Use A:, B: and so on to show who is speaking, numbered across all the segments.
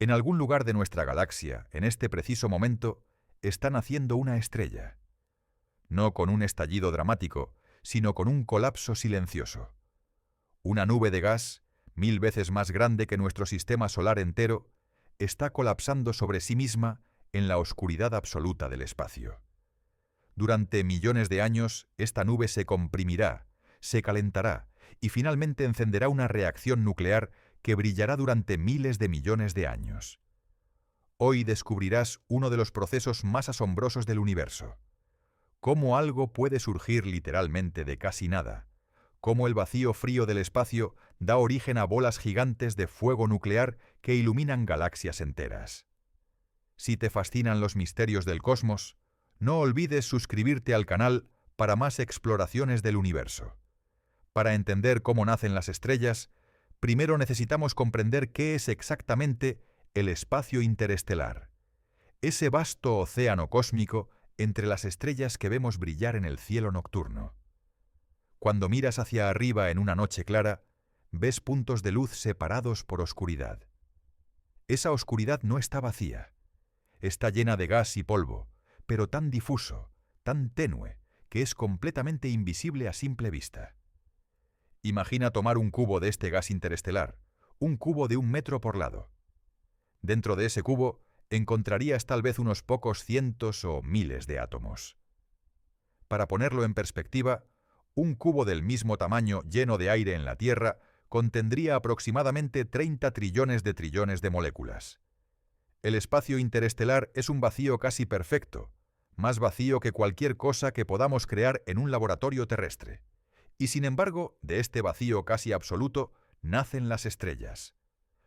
A: En algún lugar de nuestra galaxia, en este preciso momento, está naciendo una estrella. No con un estallido dramático, sino con un colapso silencioso. Una nube de gas, 1000 veces más grande que nuestro sistema solar entero, está colapsando sobre sí misma en la oscuridad absoluta del espacio. Durante millones de años, esta nube se comprimirá, se calentará y finalmente encenderá una reacción nuclear que brillará durante miles de millones de años. Hoy descubrirás uno de los procesos más asombrosos del universo. Cómo algo puede surgir literalmente de casi nada. Cómo el vacío frío del espacio da origen a bolas gigantes de fuego nuclear que iluminan galaxias enteras. Si te fascinan los misterios del cosmos, no olvides suscribirte al canal para más exploraciones del universo. Para entender cómo nacen las estrellas, primero necesitamos comprender qué es exactamente el espacio interestelar, ese vasto océano cósmico entre las estrellas que vemos brillar en el cielo nocturno. Cuando miras hacia arriba en una noche clara, ves puntos de luz separados por oscuridad. Esa oscuridad no está vacía. Está llena de gas y polvo, pero tan difuso, tan tenue, que es completamente invisible a simple vista. Imagina tomar un cubo de este gas interestelar, un cubo de 1 metro por lado. Dentro de ese cubo encontrarías tal vez unos pocos cientos o miles de átomos. Para ponerlo en perspectiva, un cubo del mismo tamaño lleno de aire en la Tierra contendría aproximadamente 30 trillones de moléculas. El espacio interestelar es un vacío casi perfecto, más vacío que cualquier cosa que podamos crear en un laboratorio terrestre. Y sin embargo, de este vacío casi absoluto, nacen las estrellas.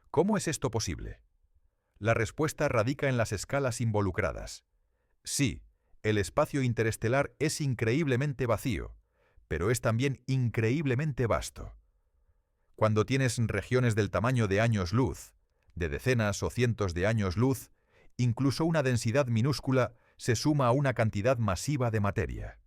A: ¿Cómo es esto posible? La respuesta radica en las escalas involucradas. Sí, el espacio interestelar es increíblemente vacío, pero es también increíblemente vasto. Cuando tienes regiones del tamaño de años luz, de decenas o cientos de años luz, incluso una densidad minúscula se suma a una cantidad masiva de materia.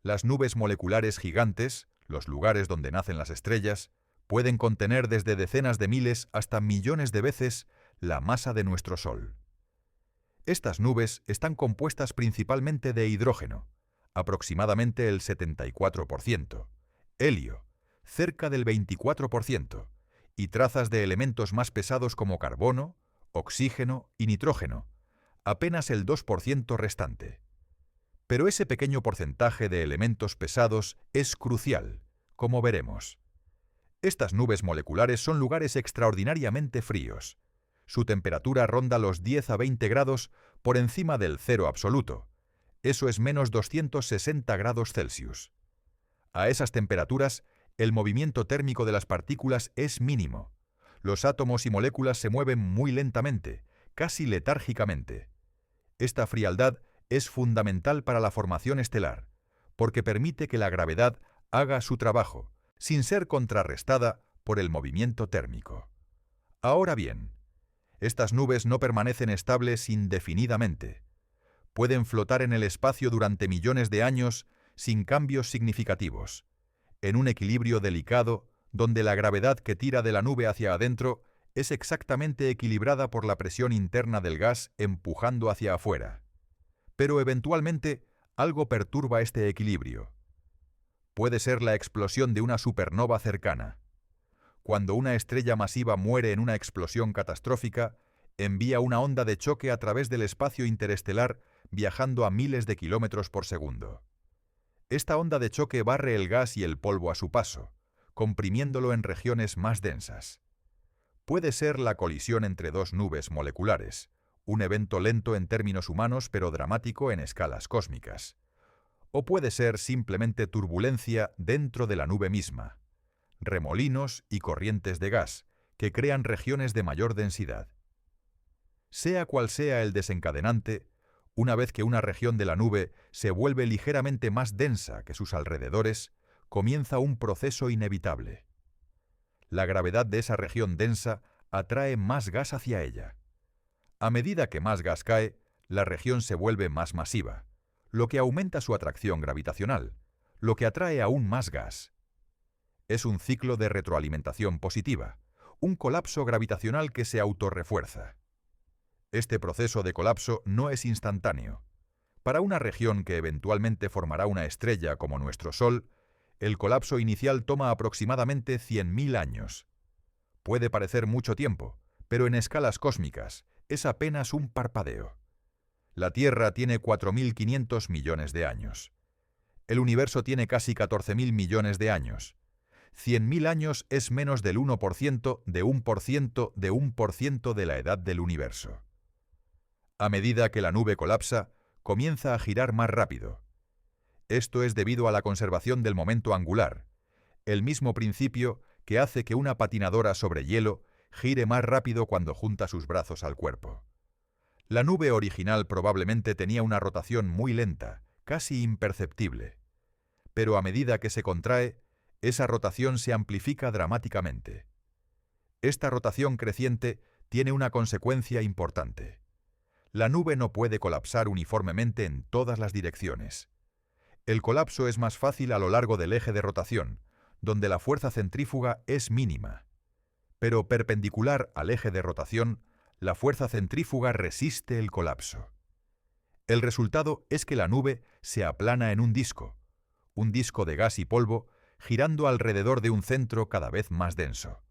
A: Las nubes moleculares gigantes, los lugares donde nacen las estrellas, pueden contener desde decenas de miles hasta millones de veces la masa de nuestro Sol. Estas nubes están compuestas principalmente de hidrógeno, aproximadamente el 74%, helio, cerca del 24%, y trazas de elementos más pesados como carbono, oxígeno y nitrógeno, apenas el 2% restante. Pero ese pequeño porcentaje de elementos pesados es crucial, como veremos. Estas nubes moleculares son lugares extraordinariamente fríos. Su temperatura ronda los 10 a 20 grados por encima del cero absoluto. Eso es menos 260 grados Celsius. A esas temperaturas, el movimiento térmico de las partículas es mínimo. Los átomos y moléculas se mueven muy lentamente, casi letárgicamente. Esta frialdad es fundamental para la formación estelar, porque permite que la gravedad haga su trabajo, sin ser contrarrestada por el movimiento térmico. Ahora bien, estas nubes no permanecen estables indefinidamente. Pueden flotar en el espacio durante millones de años sin cambios significativos, en un equilibrio delicado donde la gravedad que tira de la nube hacia adentro es exactamente equilibrada por la presión interna del gas empujando hacia afuera. Pero eventualmente algo perturba este equilibrio. Puede ser la explosión de una supernova cercana. Cuando una estrella masiva muere en una explosión catastrófica, envía una onda de choque a través del espacio interestelar viajando a miles de kilómetros por segundo. Esta onda de choque barre el gas y el polvo a su paso, comprimiéndolo en regiones más densas. Puede ser la colisión entre dos nubes moleculares, un evento lento en términos humanos pero dramático en escalas cósmicas. O puede ser simplemente turbulencia dentro de la nube misma, remolinos y corrientes de gas que crean regiones de mayor densidad. Sea cual sea el desencadenante, una vez que una región de la nube se vuelve ligeramente más densa que sus alrededores, comienza un proceso inevitable. La gravedad de esa región densa atrae más gas hacia ella. A medida que más gas cae, la región se vuelve más masiva, lo que aumenta su atracción gravitacional, lo que atrae aún más gas. Es un ciclo de retroalimentación positiva, un colapso gravitacional que se autorrefuerza. Este proceso de colapso no es instantáneo. Para una región que eventualmente formará una estrella como nuestro Sol, el colapso inicial toma aproximadamente 100.000 años. Puede parecer mucho tiempo, pero en escalas cósmicas es apenas un parpadeo. La Tierra tiene 4.500 millones de años. El universo tiene casi 14.000 millones de años. 100.000 años es menos del 1% de 1% de 1% de la edad del universo. A medida que la nube colapsa, comienza a girar más rápido. Esto es debido a la conservación del momento angular, el mismo principio que hace que una patinadora sobre hielo gire más rápido cuando junta sus brazos al cuerpo. La nube original probablemente tenía una rotación muy lenta, casi imperceptible. Pero a medida que se contrae, esa rotación se amplifica dramáticamente. Esta rotación creciente tiene una consecuencia importante. La nube no puede colapsar uniformemente en todas las direcciones. El colapso es más fácil a lo largo del eje de rotación, donde la fuerza centrífuga es mínima. Pero perpendicular al eje de rotación, la fuerza centrífuga resiste el colapso. El resultado es que la nube se aplana en un disco de gas y polvo, girando alrededor de un centro cada vez más denso.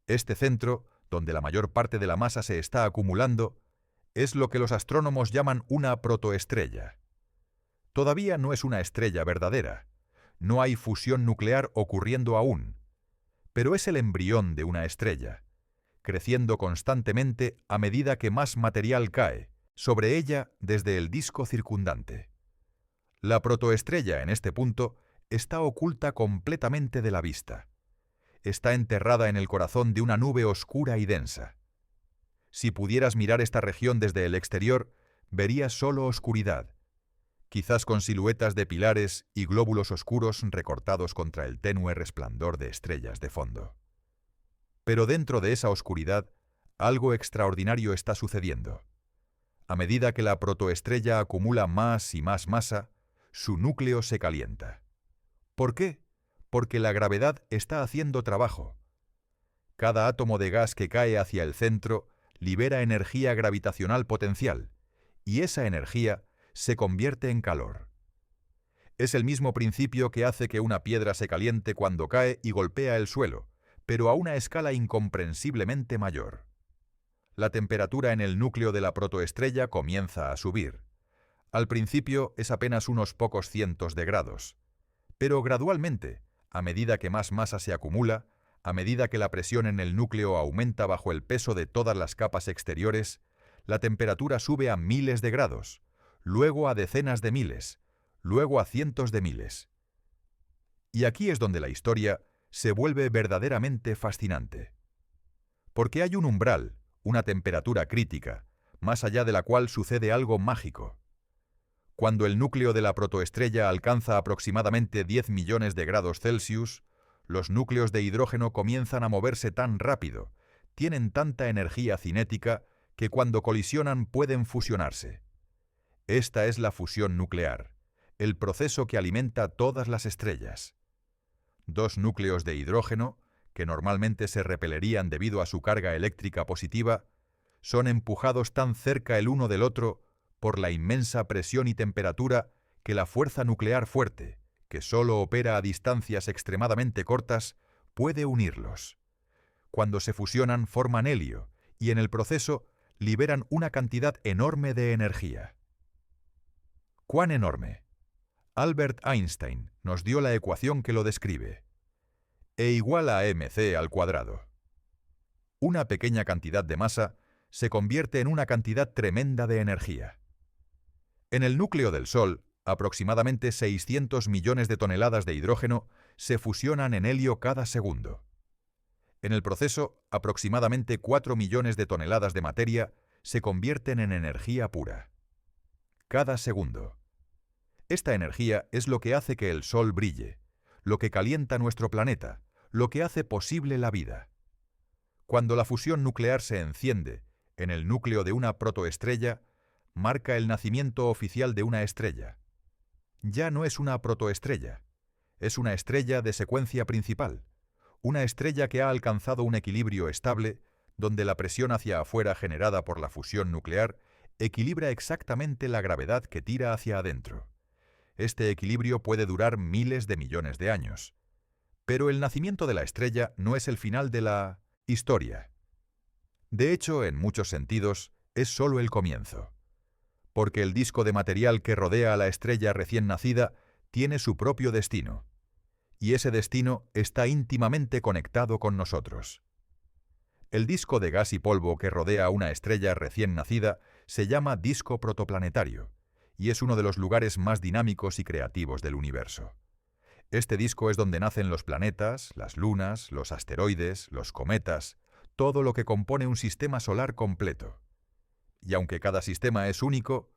A: Este centro, donde la mayor parte de la masa se está acumulando, es lo que los astrónomos llaman una protoestrella. Todavía no es una estrella verdadera, no hay fusión nuclear ocurriendo aún, pero es el embrión de una estrella, creciendo constantemente a medida que más material cae sobre ella desde el disco circundante. La protoestrella en este punto está oculta completamente de la vista. Está enterrada en el corazón de una nube oscura y densa. Si pudieras mirar esta región desde el exterior, verías solo oscuridad, quizás con siluetas de pilares y glóbulos oscuros recortados contra el tenue resplandor de estrellas de fondo. Pero dentro de esa oscuridad, algo extraordinario está sucediendo. A medida que la protoestrella acumula más y más masa, su núcleo se calienta. ¿Por qué? Porque la gravedad está haciendo trabajo. Cada átomo de gas que cae hacia el centro libera energía gravitacional potencial, y esa energía se convierte en calor. Es el mismo principio que hace que una piedra se caliente cuando cae y golpea el suelo, pero a una escala incomprensiblemente mayor. La temperatura en el núcleo de la protoestrella comienza a subir. Al principio es apenas unos pocos cientos de grados, pero gradualmente, a medida que más masa se acumula, a medida que la presión en el núcleo aumenta bajo el peso de todas las capas exteriores, la temperatura sube a miles de grados, luego a decenas de miles, luego a cientos de miles. Y aquí es donde la historia se vuelve verdaderamente fascinante. Porque hay un umbral, una temperatura crítica, más allá de la cual sucede algo mágico. Cuando el núcleo de la protoestrella alcanza aproximadamente 10 millones de grados Celsius, los núcleos de hidrógeno comienzan a moverse tan rápido, tienen tanta energía cinética, que cuando colisionan pueden fusionarse. Esta es la fusión nuclear, el proceso que alimenta todas las estrellas. Dos núcleos de hidrógeno, que normalmente se repelerían debido a su carga eléctrica positiva, son empujados tan cerca el uno del otro por la inmensa presión y temperatura que la fuerza nuclear fuerte, que solo opera a distancias extremadamente cortas, puede unirlos. Cuando se fusionan forman helio y en el proceso liberan una cantidad enorme de energía. ¿Cuán enorme? Albert Einstein nos dio la ecuación que lo describe. E igual a mc². Una pequeña cantidad de masa se convierte en una cantidad tremenda de energía. En el núcleo del Sol, aproximadamente 600 millones de toneladas de hidrógeno se fusionan en helio cada segundo. En el proceso, aproximadamente 4 millones de toneladas de materia se convierten en energía pura. Cada segundo. Esta energía es lo que hace que el Sol brille, lo que calienta nuestro planeta, lo que hace posible la vida. Cuando la fusión nuclear se enciende en el núcleo de una protoestrella, marca el nacimiento oficial de una estrella. Ya no es una protoestrella, es una estrella de secuencia principal, una estrella que ha alcanzado un equilibrio estable, donde la presión hacia afuera generada por la fusión nuclear equilibra exactamente la gravedad que tira hacia adentro. Este equilibrio puede durar miles de millones de años. Pero el nacimiento de la estrella no es el final de la historia. De hecho, en muchos sentidos, es solo el comienzo. Porque el disco de material que rodea a la estrella recién nacida tiene su propio destino. Y ese destino está íntimamente conectado con nosotros. El disco de gas y polvo que rodea a una estrella recién nacida se llama disco protoplanetario, y es uno de los lugares más dinámicos y creativos del universo. Este disco es donde nacen los planetas, las lunas, los asteroides, los cometas, todo lo que compone un sistema solar completo. Y aunque cada sistema es único,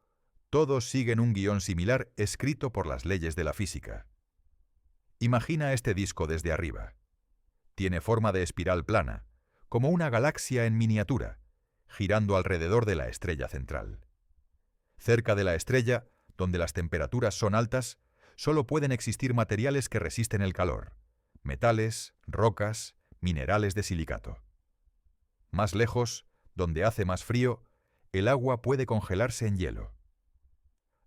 A: todos siguen un guión similar escrito por las leyes de la física. Imagina este disco desde arriba. Tiene forma de espiral plana, como una galaxia en miniatura, girando alrededor de la estrella central. Cerca de la estrella, donde las temperaturas son altas, solo pueden existir materiales que resisten el calor: metales, rocas, minerales de silicato. Más lejos, donde hace más frío, el agua puede congelarse en hielo.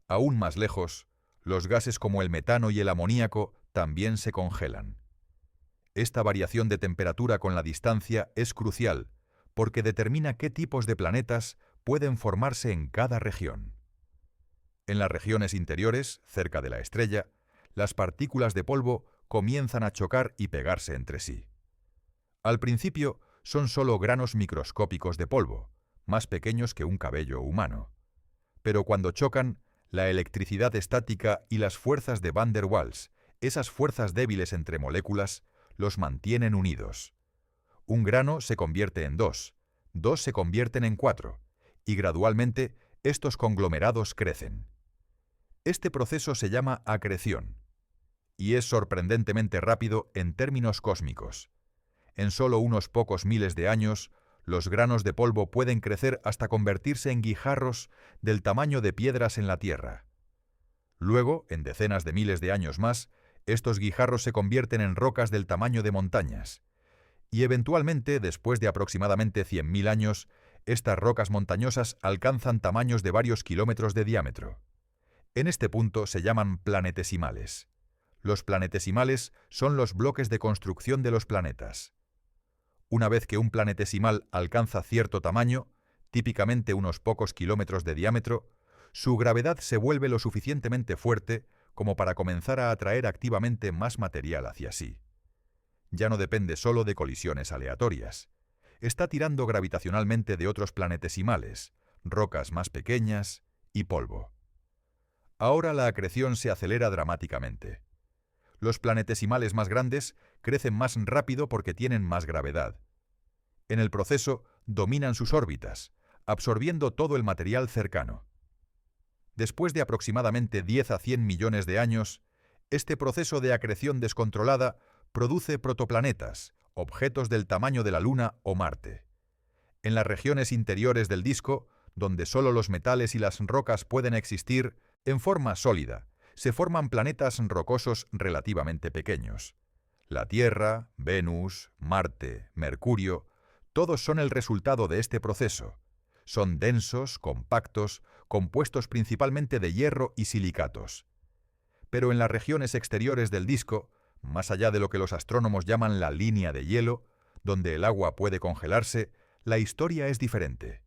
A: Aún más lejos, los gases como el metano y el amoníaco también se congelan. Esta variación de temperatura con la distancia es crucial, porque determina qué tipos de planetas pueden formarse en cada región. En las regiones interiores, cerca de la estrella, las partículas de polvo comienzan a chocar y pegarse entre sí. Al principio son solo granos microscópicos de polvo, más pequeños que un cabello humano. Pero cuando chocan, la electricidad estática y las fuerzas de Van der Waals, esas fuerzas débiles entre moléculas, los mantienen unidos. Un grano se convierte en dos se convierten en 4, y gradualmente estos conglomerados crecen. Este proceso se llama acreción, y es sorprendentemente rápido en términos cósmicos. En solo unos pocos miles de años, los granos de polvo pueden crecer hasta convertirse en guijarros del tamaño de piedras en la Tierra. Luego, en decenas de miles de años más, estos guijarros se convierten en rocas del tamaño de montañas. Y eventualmente, después de aproximadamente 100.000 años, estas rocas montañosas alcanzan tamaños de varios kilómetros de diámetro. En este punto se llaman planetesimales. Los planetesimales son los bloques de construcción de los planetas. Una vez que un planetesimal alcanza cierto tamaño, típicamente unos pocos kilómetros de diámetro, su gravedad se vuelve lo suficientemente fuerte como para comenzar a atraer activamente más material hacia sí. Ya no depende solo de colisiones aleatorias. Está tirando gravitacionalmente de otros planetesimales, rocas más pequeñas y polvo. Ahora la acreción se acelera dramáticamente. Los planetesimales más grandes crecen más rápido porque tienen más gravedad. En el proceso dominan sus órbitas, absorbiendo todo el material cercano. Después de aproximadamente 10 a 100 millones de años, este proceso de acreción descontrolada produce protoplanetas, objetos del tamaño de la Luna o Marte. En las regiones interiores del disco, donde solo los metales y las rocas pueden existir en forma sólida, se forman planetas rocosos relativamente pequeños. La Tierra, Venus, Marte, Mercurio, todos son el resultado de este proceso. Son densos, compactos, compuestos principalmente de hierro y silicatos. Pero en las regiones exteriores del disco, más allá de lo que los astrónomos llaman la línea de hielo, donde el agua puede congelarse, la historia es diferente.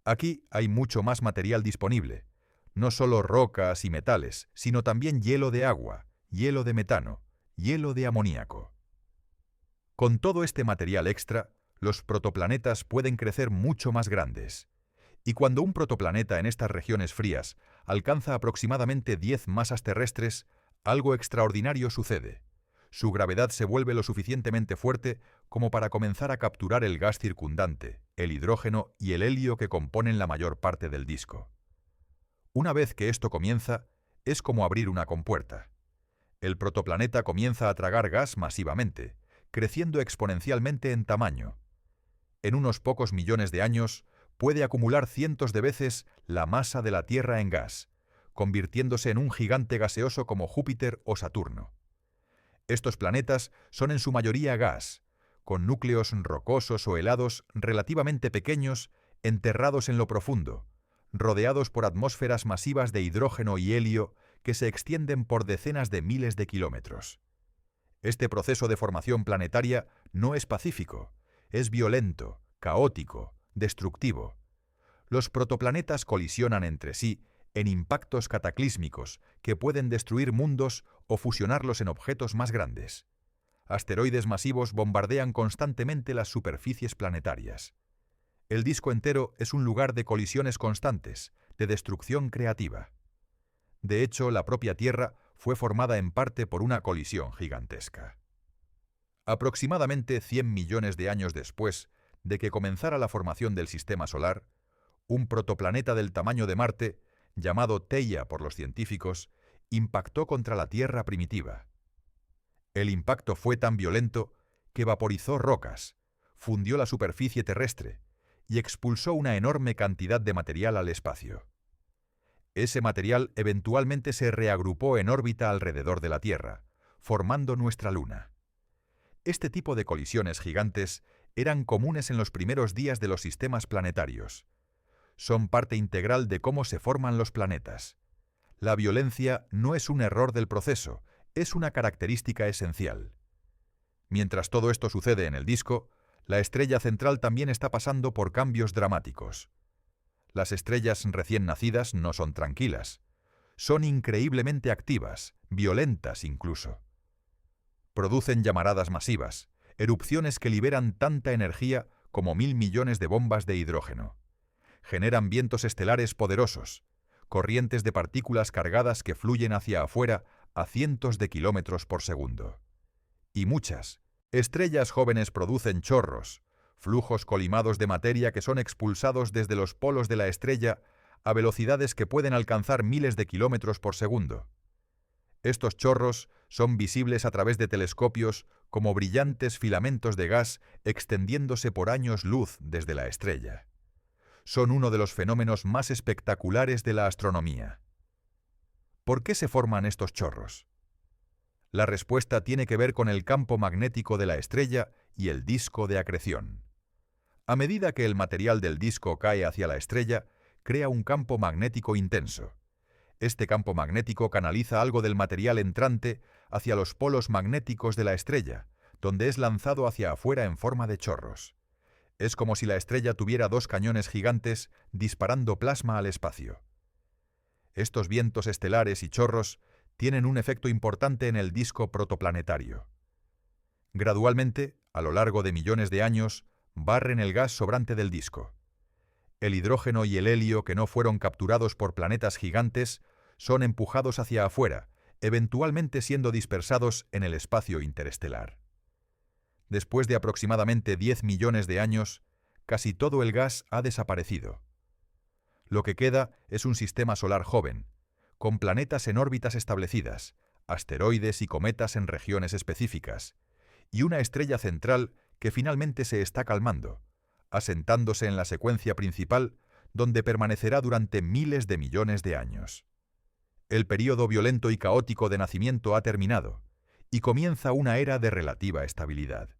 A: Aquí hay mucho más material disponible, no solo rocas y metales, sino también hielo de agua, hielo de metano, hielo de amoníaco. Con todo este material extra, los protoplanetas pueden crecer mucho más grandes. Y cuando un protoplaneta en estas regiones frías alcanza aproximadamente 10 masas terrestres, algo extraordinario sucede. Su gravedad se vuelve lo suficientemente fuerte como para comenzar a capturar el gas circundante, el hidrógeno y el helio que componen la mayor parte del disco. Una vez que esto comienza, es como abrir una compuerta. El protoplaneta comienza a tragar gas masivamente, creciendo exponencialmente en tamaño. En unos pocos millones de años, puede acumular cientos de veces la masa de la Tierra en gas, convirtiéndose en un gigante gaseoso como Júpiter o Saturno. Estos planetas son en su mayoría gas, con núcleos rocosos o helados relativamente pequeños enterrados en lo profundo, rodeados por atmósferas masivas de hidrógeno y helio que se extienden por decenas de miles de kilómetros. Este proceso de formación planetaria no es pacífico, es violento, caótico, destructivo. Los protoplanetas colisionan entre sí en impactos cataclísmicos que pueden destruir mundos o fusionarlos en objetos más grandes. Asteroides masivos bombardean constantemente las superficies planetarias. El disco entero es un lugar de colisiones constantes, de destrucción creativa. De hecho, la propia Tierra fue formada en parte por una colisión gigantesca. Aproximadamente 100 millones de años después de que comenzara la formación del Sistema Solar, un protoplaneta del tamaño de Marte, llamado Theia por los científicos, impactó contra la Tierra primitiva. El impacto fue tan violento que vaporizó rocas, fundió la superficie terrestre y expulsó una enorme cantidad de material al espacio. Ese material eventualmente se reagrupó en órbita alrededor de la Tierra, formando nuestra Luna. Este tipo de colisiones gigantes eran comunes en los primeros días de los sistemas planetarios. Son parte integral de cómo se forman los planetas. La violencia no es un error del proceso, es una característica esencial. Mientras todo esto sucede en el disco, la estrella central también está pasando por cambios dramáticos. Las estrellas recién nacidas no son tranquilas. Son increíblemente activas, violentas incluso. Producen llamaradas masivas, erupciones que liberan tanta energía como 1000 millones de bombas de hidrógeno. Generan vientos estelares poderosos, corrientes de partículas cargadas que fluyen hacia afuera a cientos de kilómetros por segundo. Y muchas estrellas jóvenes producen chorros, flujos colimados de materia que son expulsados desde los polos de la estrella a velocidades que pueden alcanzar miles de kilómetros por segundo. Estos chorros son visibles a través de telescopios como brillantes filamentos de gas extendiéndose por años luz desde la estrella. Son uno de los fenómenos más espectaculares de la astronomía. ¿Por qué se forman estos chorros? La respuesta tiene que ver con el campo magnético de la estrella y el disco de acreción. A medida que el material del disco cae hacia la estrella, crea un campo magnético intenso. Este campo magnético canaliza algo del material entrante hacia los polos magnéticos de la estrella, donde es lanzado hacia afuera en forma de chorros. Es como si la estrella tuviera dos cañones gigantes disparando plasma al espacio. Estos vientos estelares y chorros tienen un efecto importante en el disco protoplanetario. Gradualmente, a lo largo de millones de años, barren el gas sobrante del disco. El hidrógeno y el helio que no fueron capturados por planetas gigantes son empujados hacia afuera, eventualmente siendo dispersados en el espacio interestelar. Después de aproximadamente 10 millones de años, casi todo el gas ha desaparecido. Lo que queda es un sistema solar joven, con planetas en órbitas establecidas, asteroides y cometas en regiones específicas, y una estrella central que finalmente se está calmando, asentándose en la secuencia principal, donde permanecerá durante miles de millones de años. El período violento y caótico de nacimiento ha terminado, y comienza una era de relativa estabilidad.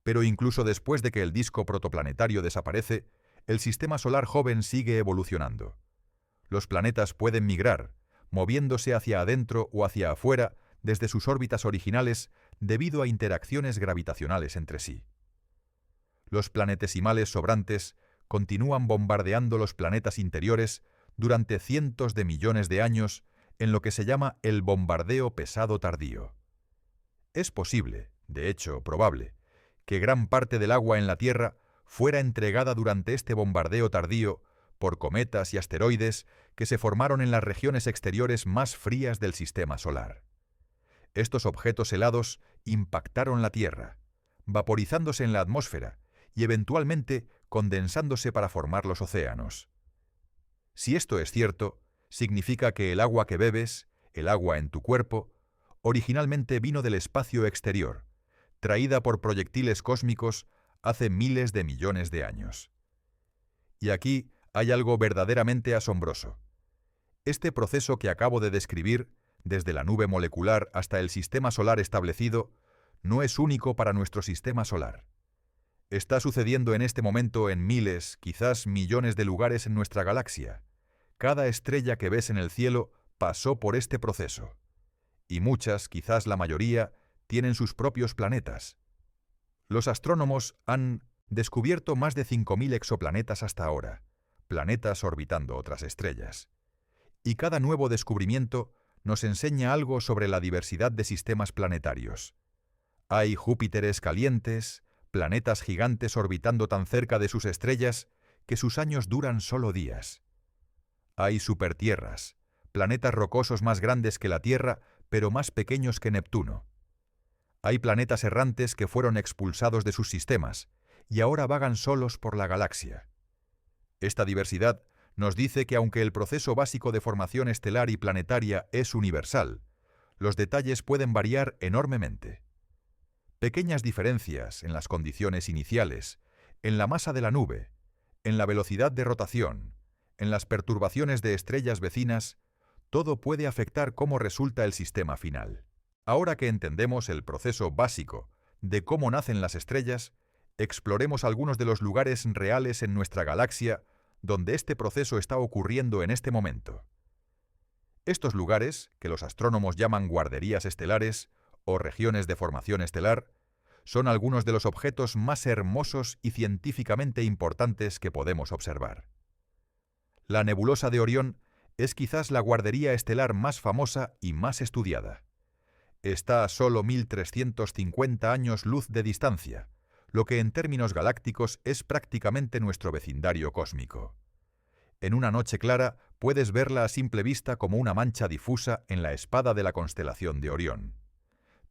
A: Pero incluso después de que el disco protoplanetario desaparece, el sistema solar joven sigue evolucionando. Los planetas pueden migrar, moviéndose hacia adentro o hacia afuera desde sus órbitas originales debido a interacciones gravitacionales entre sí. Los planetesimales sobrantes continúan bombardeando los planetas interiores durante cientos de millones de años en lo que se llama el bombardeo pesado tardío. Es posible, de hecho probable, que gran parte del agua en la Tierra fuera entregada durante este bombardeo tardío por cometas y asteroides que se formaron en las regiones exteriores más frías del sistema solar. Estos objetos helados impactaron la Tierra, vaporizándose en la atmósfera y eventualmente condensándose para formar los océanos. Si esto es cierto, significa que el agua que bebes, el agua en tu cuerpo, originalmente vino del espacio exterior, traída por proyectiles cósmicos hace miles de millones de años. Y aquí hay algo verdaderamente asombroso. Este proceso que acabo de describir, desde la nube molecular hasta el sistema solar establecido, no es único para nuestro sistema solar. Está sucediendo en este momento en miles, quizás millones de lugares en nuestra galaxia. Cada estrella que ves en el cielo pasó por este proceso. Y muchas, quizás la mayoría, tienen sus propios planetas. Los astrónomos han descubierto más de 5.000 exoplanetas hasta ahora, planetas orbitando otras estrellas. Y cada nuevo descubrimiento nos enseña algo sobre la diversidad de sistemas planetarios. Hay Júpiteres calientes, planetas gigantes orbitando tan cerca de sus estrellas que sus años duran solo días. Hay supertierras, planetas rocosos más grandes que la Tierra, pero más pequeños que Neptuno. Hay planetas errantes que fueron expulsados de sus sistemas y ahora vagan solos por la galaxia. Esta diversidad nos dice que aunque el proceso básico de formación estelar y planetaria es universal, los detalles pueden variar enormemente. Pequeñas diferencias en las condiciones iniciales, en la masa de la nube, en la velocidad de rotación, en las perturbaciones de estrellas vecinas, todo puede afectar cómo resulta el sistema final. Ahora que entendemos el proceso básico de cómo nacen las estrellas, exploremos algunos de los lugares reales en nuestra galaxia donde este proceso está ocurriendo en este momento. Estos lugares, que los astrónomos llaman guarderías estelares o regiones de formación estelar, son algunos de los objetos más hermosos y científicamente importantes que podemos observar. La nebulosa de Orión es quizás la guardería estelar más famosa y más estudiada. Está a solo 1.350 años luz de distancia, lo que en términos galácticos es prácticamente nuestro vecindario cósmico. En una noche clara puedes verla a simple vista como una mancha difusa en la espada de la constelación de Orión.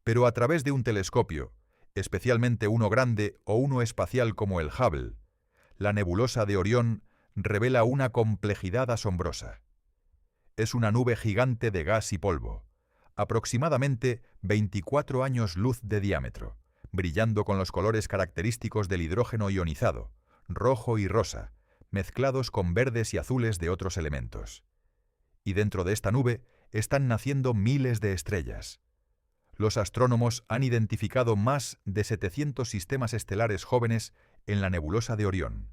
A: Pero a través de un telescopio, especialmente uno grande o uno espacial como el Hubble, la nebulosa de Orión revela una complejidad asombrosa. Es una nube gigante de gas y polvo, aproximadamente 24 años luz de diámetro, brillando con los colores característicos del hidrógeno ionizado, rojo y rosa, mezclados con verdes y azules de otros elementos. Y dentro de esta nube están naciendo miles de estrellas. Los astrónomos han identificado más de 700 sistemas estelares jóvenes en la nebulosa de Orión,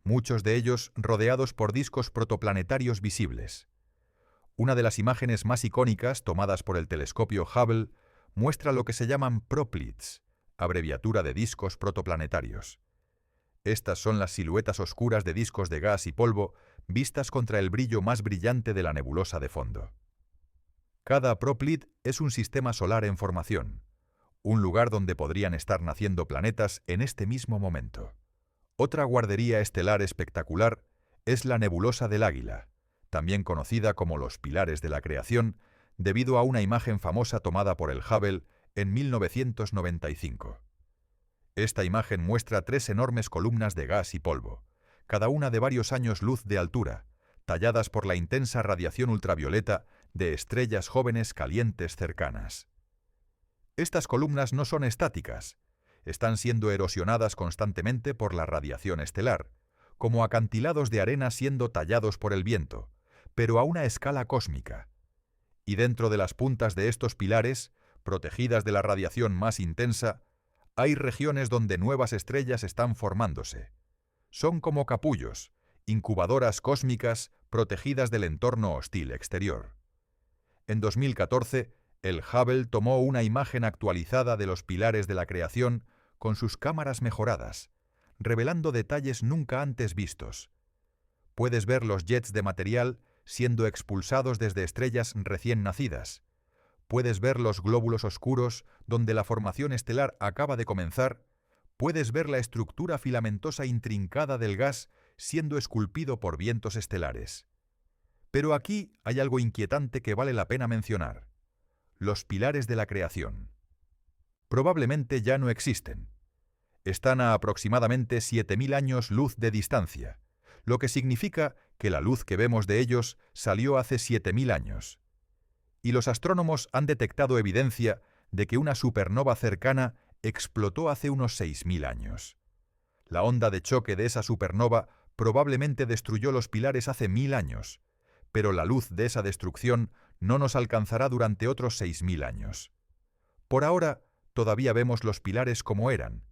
A: muchos de ellos rodeados por discos protoplanetarios visibles. Una de las imágenes más icónicas tomadas por el telescopio Hubble muestra lo que se llaman proplets, abreviatura de discos protoplanetarios. Estas son las siluetas oscuras de discos de gas y polvo vistas contra el brillo más brillante de la nebulosa de fondo. Cada proplet es un sistema solar en formación, un lugar donde podrían estar naciendo planetas en este mismo momento. Otra guardería estelar espectacular es la nebulosa del Águila, también conocida como los pilares de la creación, debido a una imagen famosa tomada por el Hubble en 1995. Esta imagen muestra 3 enormes columnas de gas y polvo, cada una de varios años luz de altura, talladas por la intensa radiación ultravioleta de estrellas jóvenes calientes cercanas. Estas columnas no son estáticas, están siendo erosionadas constantemente por la radiación estelar, como acantilados de arena siendo tallados por el viento, pero a una escala cósmica. Y dentro de las puntas de estos pilares, protegidas de la radiación más intensa, hay regiones donde nuevas estrellas están formándose. Son como capullos, incubadoras cósmicas protegidas del entorno hostil exterior. En 2014, el Hubble tomó una imagen actualizada de los pilares de la creación con sus cámaras mejoradas, revelando detalles nunca antes vistos. Puedes ver los jets de material siendo expulsados desde estrellas recién nacidas. Puedes ver los glóbulos oscuros donde la formación estelar acaba de comenzar. Puedes ver la estructura filamentosa intrincada del gas siendo esculpido por vientos estelares. Pero aquí hay algo inquietante que vale la pena mencionar: los pilares de la creación. Probablemente ya no existen. Están a aproximadamente 7.000 años luz de distancia, lo que significa que la luz que vemos de ellos salió hace 7.000 años. Y los astrónomos han detectado evidencia de que una supernova cercana explotó hace unos 6.000 años. La onda de choque de esa supernova probablemente destruyó los pilares hace 1.000 años, pero la luz de esa destrucción no nos alcanzará durante otros 6.000 años. Por ahora, todavía vemos los pilares como eran,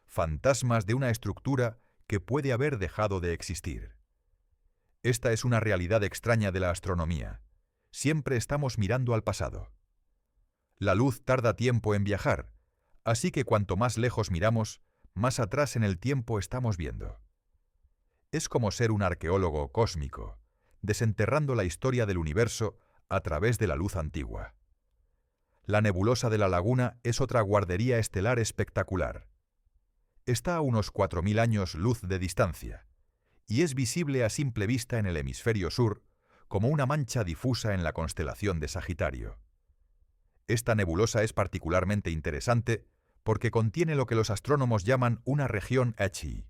A: fantasmas de una estructura que puede haber dejado de existir. Esta es una realidad extraña de la astronomía. Siempre estamos mirando al pasado. La luz tarda tiempo en viajar, así que cuanto más lejos miramos, más atrás en el tiempo estamos viendo. Es como ser un arqueólogo cósmico, desenterrando la historia del universo a través de la luz antigua. La nebulosa de la Laguna es otra guardería estelar espectacular. Está a unos 4.000 años luz de distancia, y es visible a simple vista en el hemisferio sur como una mancha difusa en la constelación de Sagitario. Esta nebulosa es particularmente interesante porque contiene lo que los astrónomos llaman una región H,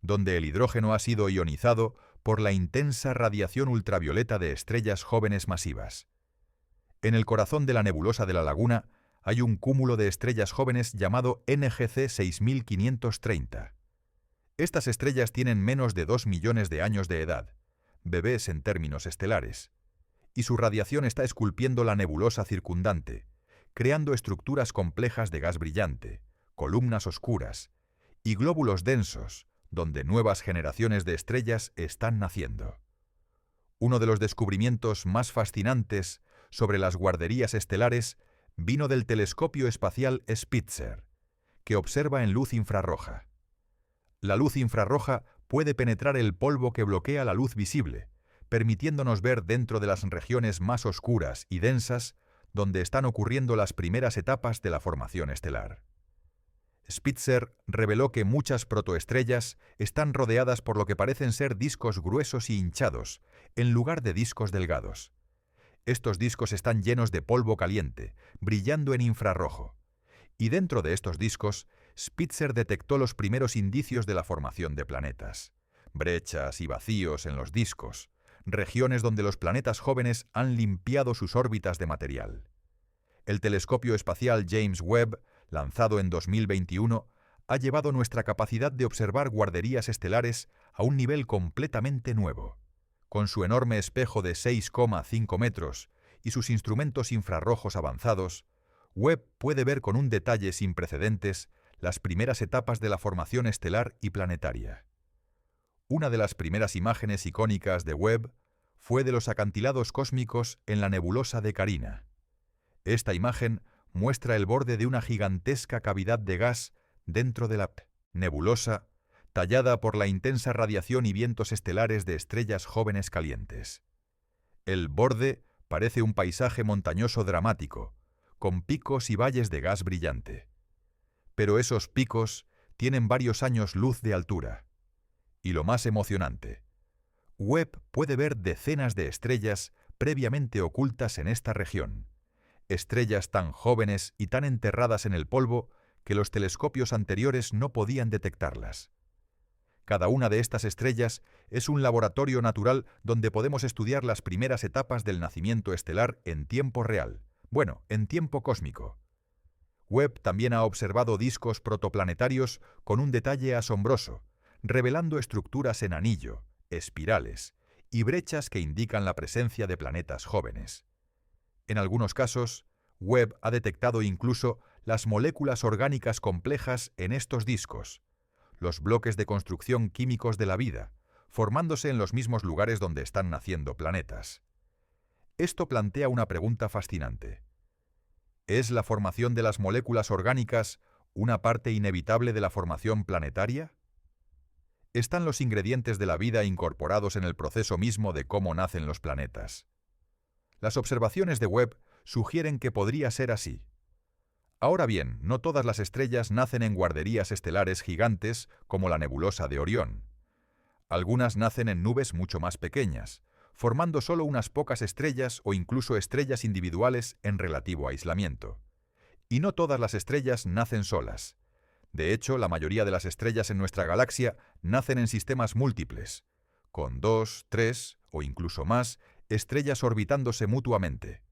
A: donde el hidrógeno ha sido ionizado por la intensa radiación ultravioleta de estrellas jóvenes masivas. En el corazón de la nebulosa de la Laguna hay un cúmulo de estrellas jóvenes llamado NGC 6530. Estas estrellas tienen menos de 2 millones de años de edad, bebés en términos estelares, y su radiación está esculpiendo la nebulosa circundante, creando estructuras complejas de gas brillante, columnas oscuras y glóbulos densos, donde nuevas generaciones de estrellas están naciendo. Uno de los descubrimientos más fascinantes sobre las guarderías estelares vino del telescopio espacial Spitzer, que observa en luz infrarroja. La luz infrarroja puede penetrar el polvo que bloquea la luz visible, permitiéndonos ver dentro de las regiones más oscuras y densas donde están ocurriendo las primeras etapas de la formación estelar. Spitzer reveló que muchas protoestrellas están rodeadas por lo que parecen ser discos gruesos y hinchados, en lugar de discos delgados. Estos discos están llenos de polvo caliente, brillando en infrarrojo. Y dentro de estos discos, Spitzer detectó los primeros indicios de la formación de planetas. Brechas y vacíos en los discos, regiones donde los planetas jóvenes han limpiado sus órbitas de material. El telescopio espacial James Webb, lanzado en 2021, ha llevado nuestra capacidad de observar guarderías estelares a un nivel completamente nuevo. Con su enorme espejo de 6,5 metros y sus instrumentos infrarrojos avanzados, Webb puede ver con un detalle sin precedentes las primeras etapas de la formación estelar y planetaria. Una de las primeras imágenes icónicas de Webb fue de los acantilados cósmicos en la nebulosa de Carina. Esta imagen muestra el borde de una gigantesca cavidad de gas dentro de la nebulosa, tallada por la intensa radiación y vientos estelares de estrellas jóvenes calientes. El borde parece un paisaje montañoso dramático, con picos y valles de gas brillante. Pero esos picos tienen varios años luz de altura. Y lo más emocionante, Webb puede ver decenas de estrellas previamente ocultas en esta región, estrellas tan jóvenes y tan enterradas en el polvo que los telescopios anteriores no podían detectarlas. Cada una de estas estrellas es un laboratorio natural donde podemos estudiar las primeras etapas del nacimiento estelar en tiempo real, en tiempo cósmico. Webb también ha observado discos protoplanetarios con un detalle asombroso, revelando estructuras en anillo, espirales y brechas que indican la presencia de planetas jóvenes. En algunos casos, Webb ha detectado incluso las moléculas orgánicas complejas en estos discos, los bloques de construcción químicos de la vida, formándose en los mismos lugares donde están naciendo planetas. Esto plantea una pregunta fascinante. ¿Es la formación de las moléculas orgánicas una parte inevitable de la formación planetaria? ¿Están los ingredientes de la vida incorporados en el proceso mismo de cómo nacen los planetas? Las observaciones de Webb sugieren que podría ser así. Ahora bien, no todas las estrellas nacen en guarderías estelares gigantes como la nebulosa de Orión. Algunas nacen en nubes mucho más pequeñas, formando solo unas pocas estrellas o incluso estrellas individuales en relativo aislamiento. Y no todas las estrellas nacen solas. De hecho, la mayoría de las estrellas en nuestra galaxia nacen en sistemas múltiples, con 2, 3 o incluso más estrellas orbitándose mutuamente.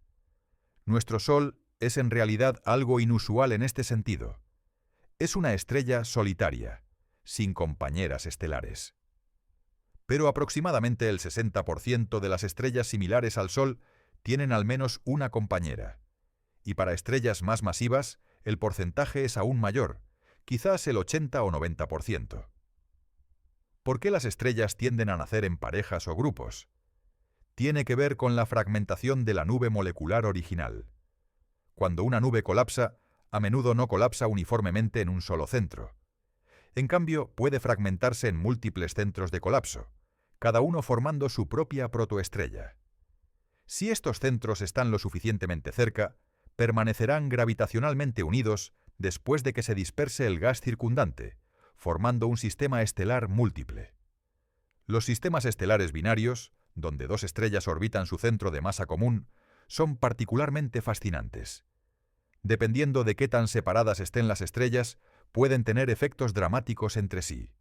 A: Nuestro Sol es en realidad algo inusual en este sentido. Es una estrella solitaria, sin compañeras estelares. Pero aproximadamente el 60% de las estrellas similares al Sol tienen al menos una compañera, y para estrellas más masivas, el porcentaje es aún mayor, quizás el 80 o 90%. ¿Por qué las estrellas tienden a nacer en parejas o grupos? Tiene que ver con la fragmentación de la nube molecular original. Cuando una nube colapsa, a menudo no colapsa uniformemente en un solo centro. En cambio, puede fragmentarse en múltiples centros de colapso, cada uno formando su propia protoestrella. Si estos centros están lo suficientemente cerca, permanecerán gravitacionalmente unidos después de que se disperse el gas circundante, formando un sistema estelar múltiple. Los sistemas estelares binarios, donde dos estrellas orbitan su centro de masa común, son particularmente fascinantes. Dependiendo de qué tan separadas estén las estrellas, pueden tener efectos dramáticos entre sí.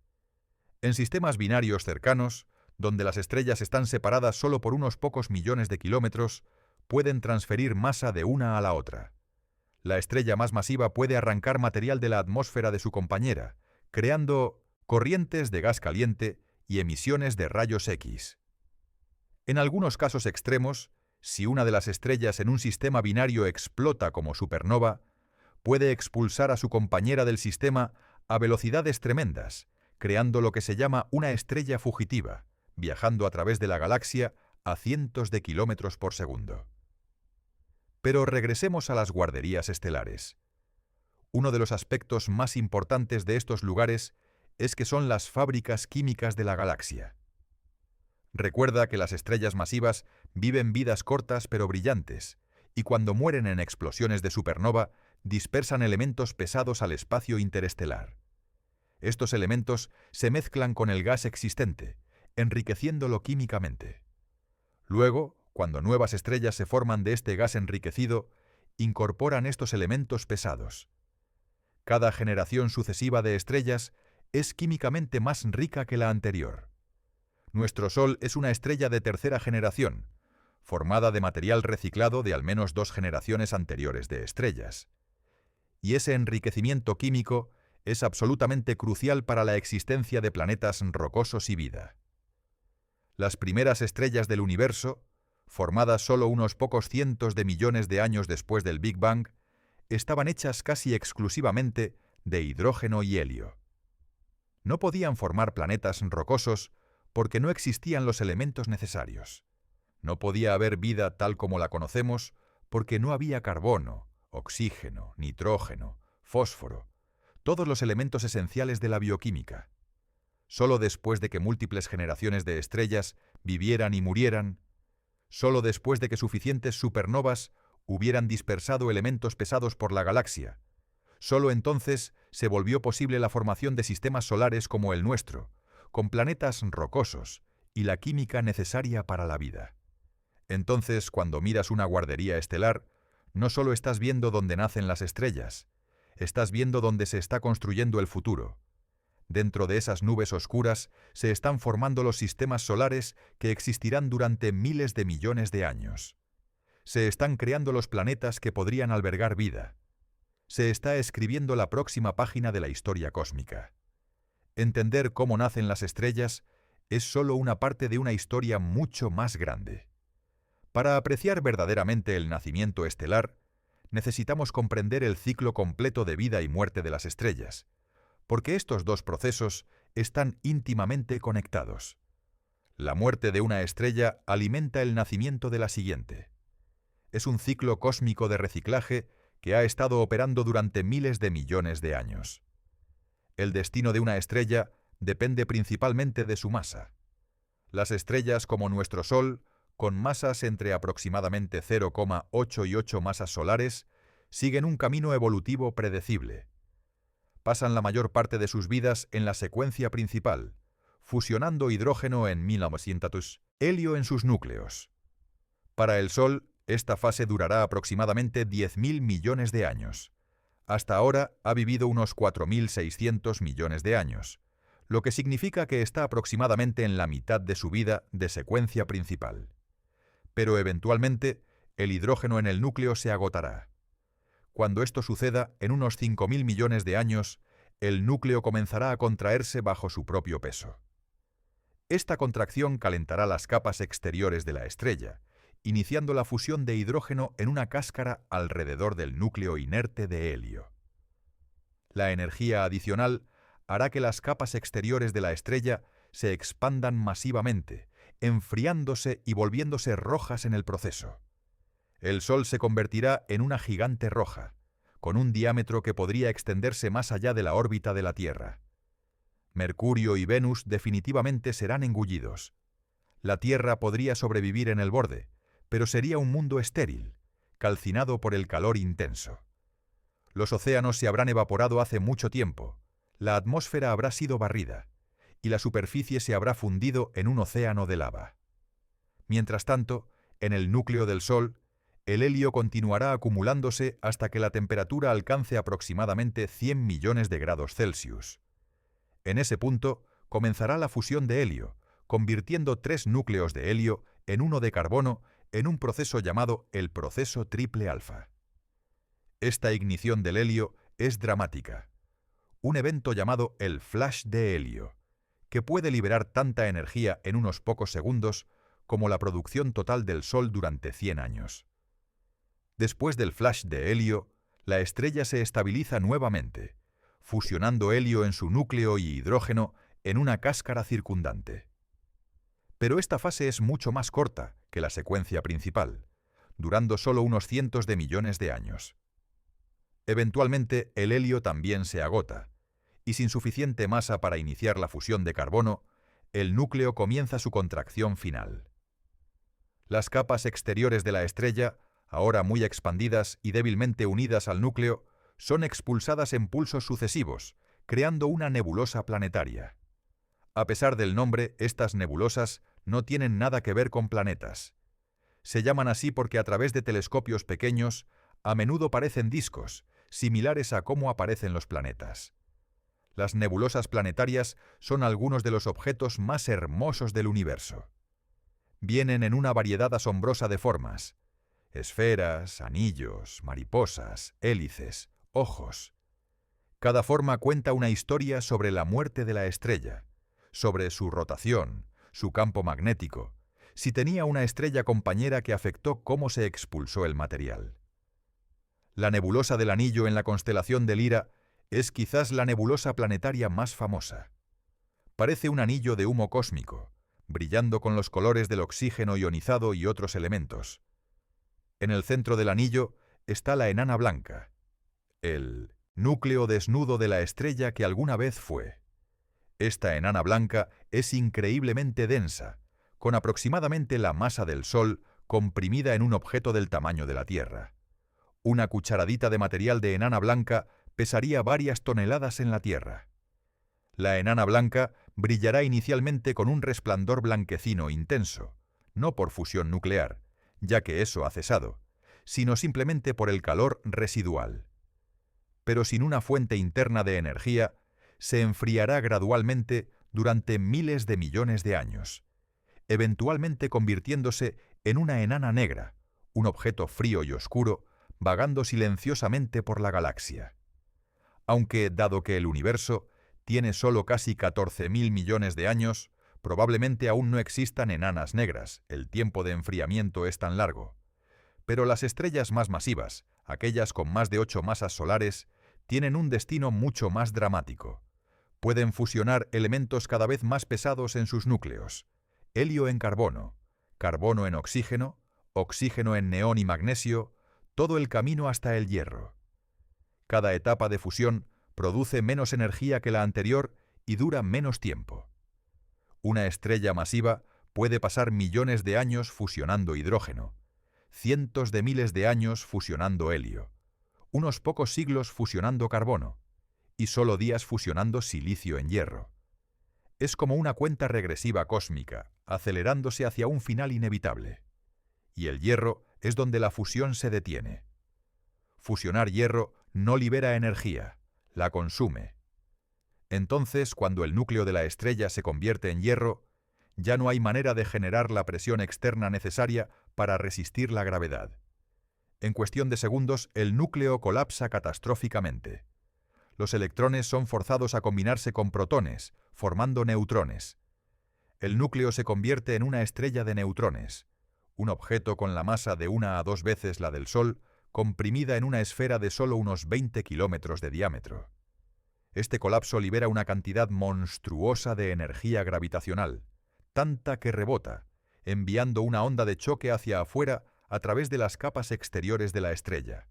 A: En sistemas binarios cercanos, donde las estrellas están separadas solo por unos pocos millones de kilómetros, pueden transferir masa de una a la otra. La estrella más masiva puede arrancar material de la atmósfera de su compañera, creando corrientes de gas caliente y emisiones de rayos X. En algunos casos extremos, si una de las estrellas en un sistema binario explota como supernova, puede expulsar a su compañera del sistema a velocidades tremendas, creando lo que se llama una estrella fugitiva, viajando a través de la galaxia a cientos de kilómetros por segundo. Pero regresemos a las guarderías estelares. Uno de los aspectos más importantes de estos lugares es que son las fábricas químicas de la galaxia. Recuerda que las estrellas masivas viven vidas cortas pero brillantes, y cuando mueren en explosiones de supernova, dispersan elementos pesados al espacio interestelar. Estos elementos se mezclan con el gas existente, enriqueciéndolo químicamente. Luego, cuando nuevas estrellas se forman de este gas enriquecido, incorporan estos elementos pesados. Cada generación sucesiva de estrellas es químicamente más rica que la anterior. Nuestro Sol es una estrella de tercera generación, formada de material reciclado de al menos 2 generaciones anteriores de estrellas. Y ese enriquecimiento químico es absolutamente crucial para la existencia de planetas rocosos y vida. Las primeras estrellas del universo, formadas solo unos pocos cientos de millones de años después del Big Bang, estaban hechas casi exclusivamente de hidrógeno y helio. No podían formar planetas rocosos porque no existían los elementos necesarios. No podía haber vida tal como la conocemos porque no había carbono, oxígeno, nitrógeno, fósforo, todos los elementos esenciales de la bioquímica. Solo después de que múltiples generaciones de estrellas vivieran y murieran, solo después de que suficientes supernovas hubieran dispersado elementos pesados por la galaxia, solo entonces se volvió posible la formación de sistemas solares como el nuestro, con planetas rocosos y la química necesaria para la vida. Entonces, cuando miras una guardería estelar, no solo estás viendo dónde nacen las estrellas, estás viendo dónde se está construyendo el futuro. Dentro de esas nubes oscuras se están formando los sistemas solares que existirán durante miles de millones de años. Se están creando los planetas que podrían albergar vida. Se está escribiendo la próxima página de la historia cósmica. Entender cómo nacen las estrellas es solo una parte de una historia mucho más grande. Para apreciar verdaderamente el nacimiento estelar, necesitamos comprender el ciclo completo de vida y muerte de las estrellas, porque estos dos procesos están íntimamente conectados. La muerte de una estrella alimenta el nacimiento de la siguiente. Es un ciclo cósmico de reciclaje que ha estado operando durante miles de millones de años. El destino de una estrella depende principalmente de su masa. Las estrellas como nuestro Sol, con masas entre aproximadamente 0,8 y 8 masas solares, siguen un camino evolutivo predecible. Pasan la mayor parte de sus vidas en la secuencia principal, fusionando hidrógeno en 1900, helio en sus núcleos. Para el Sol, esta fase durará aproximadamente 10.000 millones de años. Hasta ahora ha vivido unos 4.600 millones de años, lo que significa que está aproximadamente en la mitad de su vida de secuencia principal. Pero eventualmente, el hidrógeno en el núcleo se agotará. Cuando esto suceda, en unos 5.000 millones de años, el núcleo comenzará a contraerse bajo su propio peso. Esta contracción calentará las capas exteriores de la estrella, iniciando la fusión de hidrógeno en una cáscara alrededor del núcleo inerte de helio. La energía adicional hará que las capas exteriores de la estrella se expandan masivamente, enfriándose y volviéndose rojas en el proceso. El Sol se convertirá en una gigante roja, con un diámetro que podría extenderse más allá de la órbita de la Tierra. Mercurio y Venus definitivamente serán engullidos. La Tierra podría sobrevivir en el borde, pero sería un mundo estéril, calcinado por el calor intenso. Los océanos se habrán evaporado hace mucho tiempo, la atmósfera habrá sido barrida, y la superficie se habrá fundido en un océano de lava. Mientras tanto, en el núcleo del Sol, el helio continuará acumulándose hasta que la temperatura alcance aproximadamente 100 millones de grados Celsius. En ese punto, comenzará la fusión de helio, convirtiendo 3 núcleos de helio en uno de carbono en un proceso llamado el proceso triple alfa. Esta ignición del helio es dramática. Un evento llamado el flash de helio, que puede liberar tanta energía en unos pocos segundos como la producción total del Sol durante 100 años. Después del flash de helio, la estrella se estabiliza nuevamente, fusionando helio en su núcleo y hidrógeno en una cáscara circundante. Pero esta fase es mucho más corta que la secuencia principal, durando solo unos cientos de millones de años. Eventualmente, el helio también se agota, y sin suficiente masa para iniciar la fusión de carbono, el núcleo comienza su contracción final. Las capas exteriores de la estrella, ahora muy expandidas y débilmente unidas al núcleo, son expulsadas en pulsos sucesivos, creando una nebulosa planetaria. A pesar del nombre, estas nebulosas no tienen nada que ver con planetas. Se llaman así porque a través de telescopios pequeños, a menudo parecen discos, similares a cómo aparecen los planetas. Las nebulosas planetarias son algunos de los objetos más hermosos del universo. Vienen en una variedad asombrosa de formas: esferas, anillos, mariposas, hélices, ojos. Cada forma cuenta una historia sobre la muerte de la estrella, sobre su rotación, su campo magnético, si tenía una estrella compañera que afectó cómo se expulsó el material. La nebulosa del Anillo en la constelación de Lira es quizás la nebulosa planetaria más famosa. Parece un anillo de humo cósmico, brillando con los colores del oxígeno ionizado y otros elementos. En el centro del anillo está la enana blanca, el núcleo desnudo de la estrella que alguna vez fue. Esta enana blanca es increíblemente densa, con aproximadamente la masa del Sol comprimida en un objeto del tamaño de la Tierra. Una cucharadita de material de enana blanca pesaría varias toneladas en la Tierra. La enana blanca brillará inicialmente con un resplandor blanquecino intenso, no por fusión nuclear, ya que eso ha cesado, sino simplemente por el calor residual. Pero sin una fuente interna de energía, se enfriará gradualmente durante miles de millones de años, eventualmente convirtiéndose en una enana negra, un objeto frío y oscuro, vagando silenciosamente por la galaxia. Aunque, dado que el universo tiene solo casi 14.000 millones de años, probablemente aún no existan enanas negras, el tiempo de enfriamiento es tan largo. Pero las estrellas más masivas, aquellas con más de 8 masas solares, tienen un destino mucho más dramático. Pueden fusionar elementos cada vez más pesados en sus núcleos: helio en carbono, carbono en oxígeno, oxígeno en neón y magnesio, todo el camino hasta el hierro. Cada etapa de fusión produce menos energía que la anterior y dura menos tiempo. Una estrella masiva puede pasar millones de años fusionando hidrógeno, cientos de miles de años fusionando helio, unos pocos siglos fusionando carbono, y solo días fusionando silicio en hierro. Es como una cuenta regresiva cósmica, acelerándose hacia un final inevitable. Y el hierro es donde la fusión se detiene. Fusionar hierro no libera energía, la consume. Entonces, cuando el núcleo de la estrella se convierte en hierro, ya no hay manera de generar la presión externa necesaria para resistir la gravedad. En cuestión de segundos, el núcleo colapsa catastróficamente. Los electrones son forzados a combinarse con protones, formando neutrones. El núcleo se convierte en una estrella de neutrones, un objeto con la masa de 1 a 2 veces la del Sol, comprimida en una esfera de solo unos 20 kilómetros de diámetro. Este colapso libera una cantidad monstruosa de energía gravitacional, tanta que rebota, enviando una onda de choque hacia afuera a través de las capas exteriores de la estrella.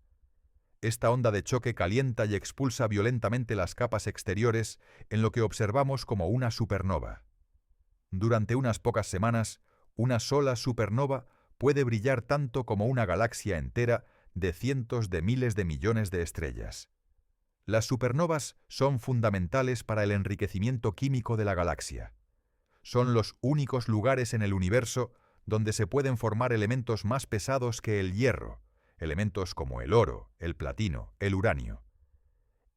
A: Esta onda de choque calienta y expulsa violentamente las capas exteriores en lo que observamos como una supernova. Durante unas pocas semanas, una sola supernova puede brillar tanto como una galaxia entera de cientos de miles de millones de estrellas. Las supernovas son fundamentales para el enriquecimiento químico de la galaxia. Son los únicos lugares en el universo donde se pueden formar elementos más pesados que el hierro, elementos como el oro, el platino, el uranio.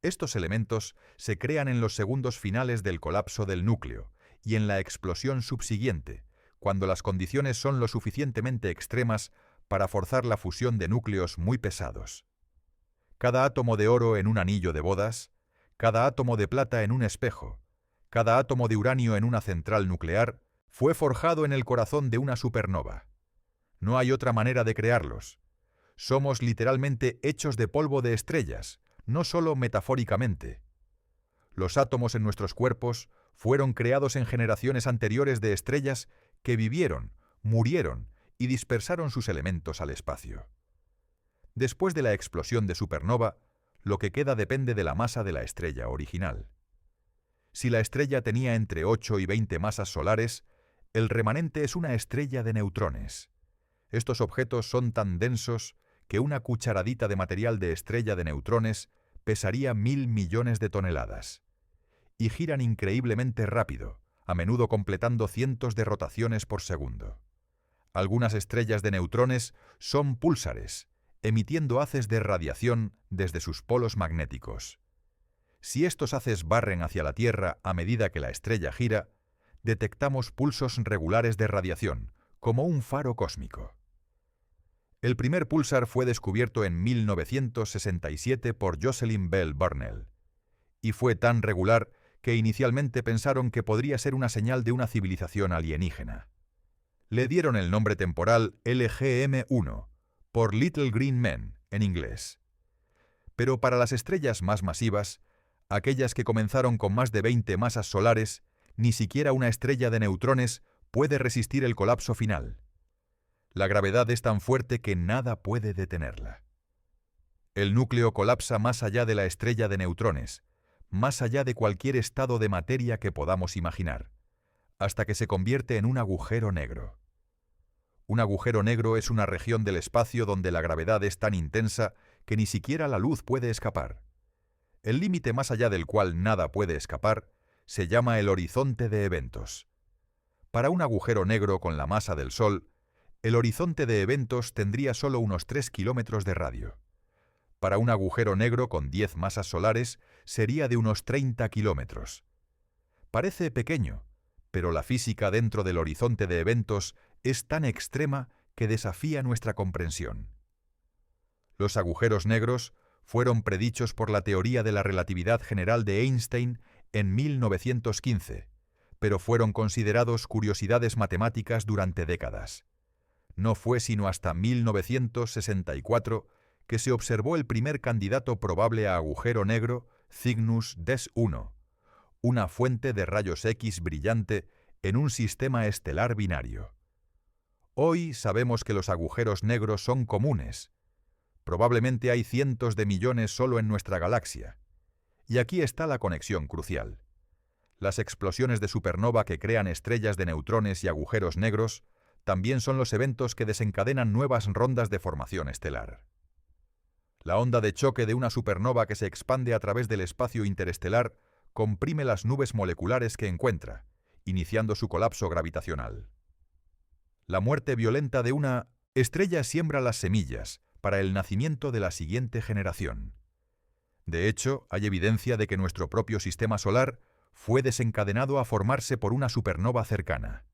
A: Estos elementos se crean en los segundos finales del colapso del núcleo y en la explosión subsiguiente, cuando las condiciones son lo suficientemente extremas para forzar la fusión de núcleos muy pesados. Cada átomo de oro en un anillo de bodas, cada átomo de plata en un espejo, cada átomo de uranio en una central nuclear, fue forjado en el corazón de una supernova. No hay otra manera de crearlos. Somos literalmente hechos de polvo de estrellas, no solo metafóricamente. Los átomos en nuestros cuerpos fueron creados en generaciones anteriores de estrellas que vivieron, murieron y dispersaron sus elementos al espacio. Después de la explosión de supernova, lo que queda depende de la masa de la estrella original. Si la estrella tenía entre 8 y 20 masas solares, el remanente es una estrella de neutrones. Estos objetos son tan densos que una cucharadita de material de estrella de neutrones pesaría 1000 millones de toneladas. Y giran increíblemente rápido, a menudo completando cientos de rotaciones por segundo. Algunas estrellas de neutrones son púlsares, emitiendo haces de radiación desde sus polos magnéticos. Si estos haces barren hacia la Tierra a medida que la estrella gira, detectamos pulsos regulares de radiación, como un faro cósmico. El primer púlsar fue descubierto en 1967 por Jocelyn Bell Burnell, y fue tan regular que inicialmente pensaron que podría ser una señal de una civilización alienígena. Le dieron el nombre temporal LGM-1, por Little Green Men, en inglés. Pero para las estrellas más masivas, aquellas que comenzaron con más de 20 masas solares, ni siquiera una estrella de neutrones puede resistir el colapso final. La gravedad es tan fuerte que nada puede detenerla. El núcleo colapsa más allá de la estrella de neutrones, más allá de cualquier estado de materia que podamos imaginar, hasta que se convierte en un agujero negro. Un agujero negro es una región del espacio donde la gravedad es tan intensa que ni siquiera la luz puede escapar. El límite más allá del cual nada puede escapar se llama el horizonte de eventos. Para un agujero negro con la masa del Sol, el horizonte de eventos tendría solo unos 3 kilómetros de radio. Para un agujero negro con 10 masas solares sería de unos 30 kilómetros. Parece pequeño, pero la física dentro del horizonte de eventos es tan extrema que desafía nuestra comprensión. Los agujeros negros fueron predichos por la teoría de la relatividad general de Einstein en 1915, pero fueron considerados curiosidades matemáticas durante décadas. No fue sino hasta 1964 que se observó el primer candidato probable a agujero negro, Cygnus Des-1, una fuente de rayos X brillante en un sistema estelar binario. Hoy sabemos que los agujeros negros son comunes. Probablemente hay cientos de millones solo en nuestra galaxia. Y aquí está la conexión crucial. Las explosiones de supernova que crean estrellas de neutrones y agujeros negros también son los eventos que desencadenan nuevas rondas de formación estelar. La onda de choque de una supernova que se expande a través del espacio interestelar comprime las nubes moleculares que encuentra, iniciando su colapso gravitacional. La muerte violenta de una estrella siembra las semillas para el nacimiento de la siguiente generación. De hecho, hay evidencia de que nuestro propio sistema solar fue desencadenado a formarse por una supernova cercana.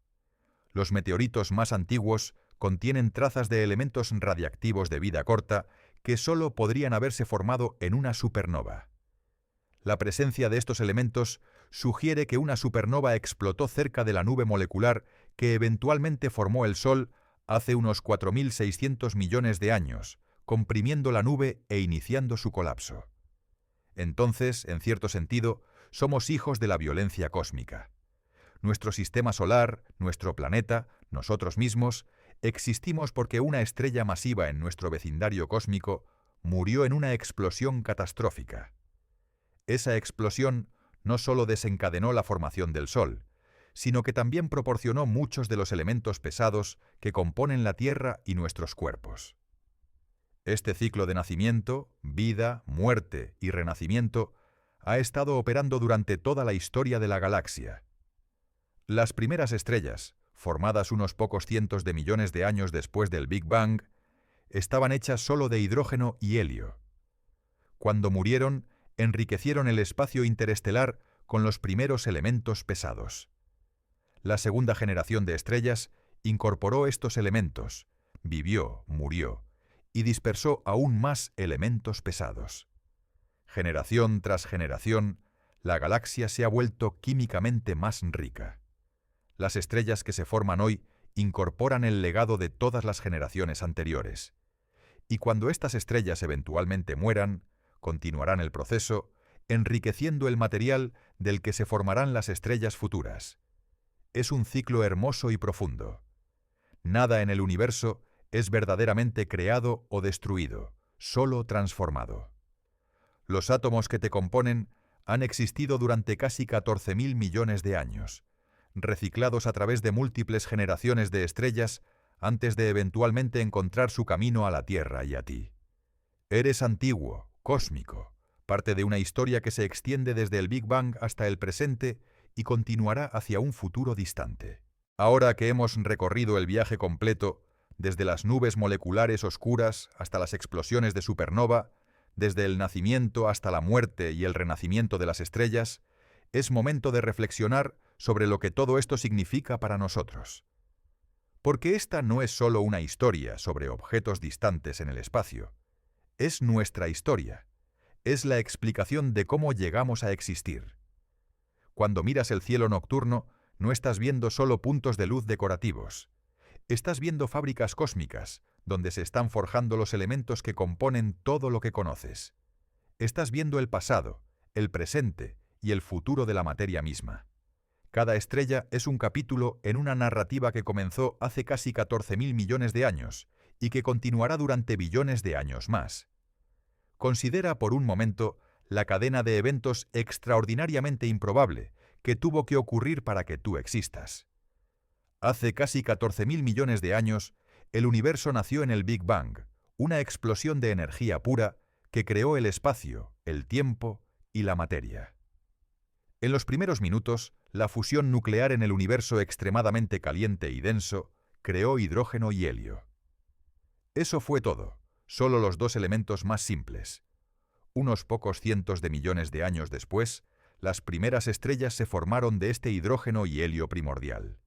A: Los meteoritos más antiguos contienen trazas de elementos radiactivos de vida corta que solo podrían haberse formado en una supernova. La presencia de estos elementos sugiere que una supernova explotó cerca de la nube molecular que eventualmente formó el Sol hace unos 4.600 millones de años, comprimiendo la nube e iniciando su colapso. Entonces, en cierto sentido, somos hijos de la violencia cósmica. Nuestro sistema solar, nuestro planeta, nosotros mismos, existimos porque una estrella masiva en nuestro vecindario cósmico murió en una explosión catastrófica. Esa explosión no solo desencadenó la formación del Sol, sino que también proporcionó muchos de los elementos pesados que componen la Tierra y nuestros cuerpos. Este ciclo de nacimiento, vida, muerte y renacimiento ha estado operando durante toda la historia de la galaxia. Las primeras estrellas, formadas unos pocos cientos de millones de años después del Big Bang, estaban hechas solo de hidrógeno y helio. Cuando murieron, enriquecieron el espacio interestelar con los primeros elementos pesados. La segunda generación de estrellas incorporó estos elementos, vivió, murió, y dispersó aún más elementos pesados. Generación tras generación, la galaxia se ha vuelto químicamente más rica. Las estrellas que se forman hoy incorporan el legado de todas las generaciones anteriores. Y cuando estas estrellas eventualmente mueran, continuarán el proceso, enriqueciendo el material del que se formarán las estrellas futuras. Es un ciclo hermoso y profundo. Nada en el universo es verdaderamente creado o destruido, solo transformado. Los átomos que te componen han existido durante casi 14.000 millones de años, reciclados a través de múltiples generaciones de estrellas antes de eventualmente encontrar su camino a la Tierra y a ti. Eres antiguo, cósmico, parte de una historia que se extiende desde el Big Bang hasta el presente y continuará hacia un futuro distante. Ahora que hemos recorrido el viaje completo, desde las nubes moleculares oscuras hasta las explosiones de supernova, desde el nacimiento hasta la muerte y el renacimiento de las estrellas, es momento de reflexionar sobre lo que todo esto significa para nosotros. Porque esta no es solo una historia sobre objetos distantes en el espacio, es nuestra historia, es la explicación de cómo llegamos a existir. Cuando miras el cielo nocturno, no estás viendo solo puntos de luz decorativos. Estás viendo fábricas cósmicas, donde se están forjando los elementos que componen todo lo que conoces. Estás viendo el pasado, el presente y el futuro de la materia misma. Cada estrella es un capítulo en una narrativa que comenzó hace casi 14.000 millones de años y que continuará durante billones de años más. Considera por un momento la cadena de eventos extraordinariamente improbable que tuvo que ocurrir para que tú existas. Hace casi 14.000 millones de años, el universo nació en el Big Bang, una explosión de energía pura que creó el espacio, el tiempo y la materia. En los primeros minutos, la fusión nuclear en el universo extremadamente caliente y denso creó hidrógeno y helio. Eso fue todo, solo los dos elementos más simples. Unos pocos cientos de millones de años después, las primeras estrellas se formaron de este hidrógeno y helio primordial.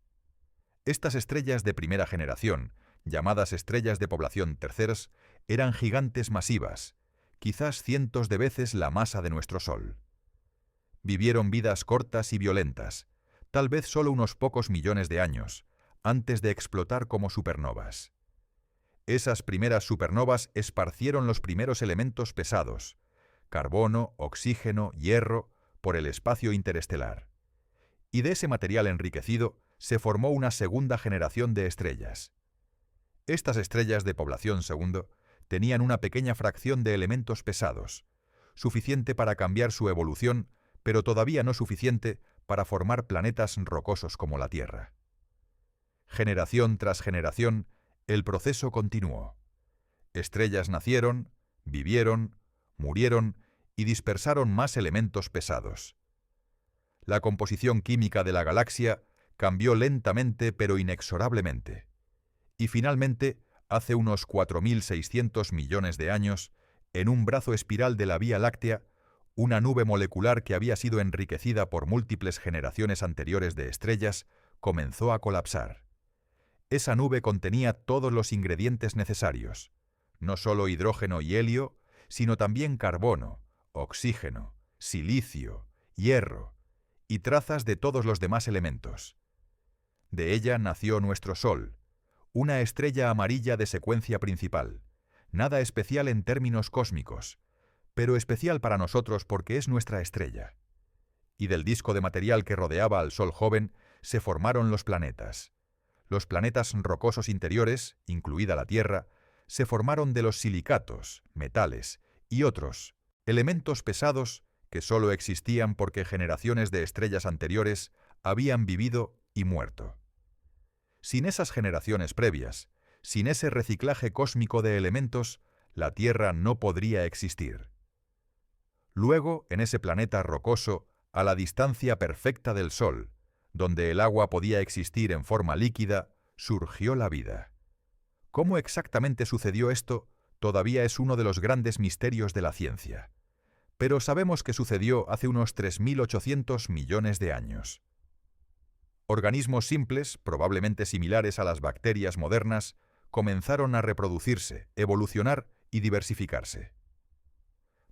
A: Estas estrellas de primera generación, llamadas estrellas de población terceras, eran gigantes masivas, quizás cientos de veces la masa de nuestro Sol. Vivieron vidas cortas y violentas, tal vez solo unos pocos millones de años, antes de explotar como supernovas. Esas primeras supernovas esparcieron los primeros elementos pesados, carbono, oxígeno, hierro, por el espacio interestelar. Y de ese material enriquecido se formó una segunda generación de estrellas. Estas estrellas de población segundo tenían una pequeña fracción de elementos pesados, suficiente para cambiar su evolución, pero todavía no suficiente para formar planetas rocosos como la Tierra. Generación tras generación, el proceso continuó. Estrellas nacieron, vivieron, murieron y dispersaron más elementos pesados. La composición química de la galaxia cambió lentamente pero inexorablemente. Y finalmente, hace unos 4.600 millones de años, en un brazo espiral de la Vía Láctea, una nube molecular que había sido enriquecida por múltiples generaciones anteriores de estrellas comenzó a colapsar. Esa nube contenía todos los ingredientes necesarios, no solo hidrógeno y helio, sino también carbono, oxígeno, silicio, hierro y trazas de todos los demás elementos. De ella nació nuestro Sol, una estrella amarilla de secuencia principal, nada especial en términos cósmicos, pero especial para nosotros porque es nuestra estrella. Y del disco de material que rodeaba al Sol joven se formaron los planetas. Los planetas rocosos interiores, incluida la Tierra, se formaron de los silicatos, metales y otros, elementos pesados que solo existían porque generaciones de estrellas anteriores habían vivido y muerto. Sin esas generaciones previas, sin ese reciclaje cósmico de elementos, la Tierra no podría existir. Luego, en ese planeta rocoso, a la distancia perfecta del Sol, donde el agua podía existir en forma líquida, surgió la vida. ¿Cómo exactamente sucedió esto? Todavía es uno de los grandes misterios de la ciencia. Pero sabemos que sucedió hace unos 3.800 millones de años. Organismos simples, probablemente similares a las bacterias modernas, comenzaron a reproducirse, evolucionar y diversificarse.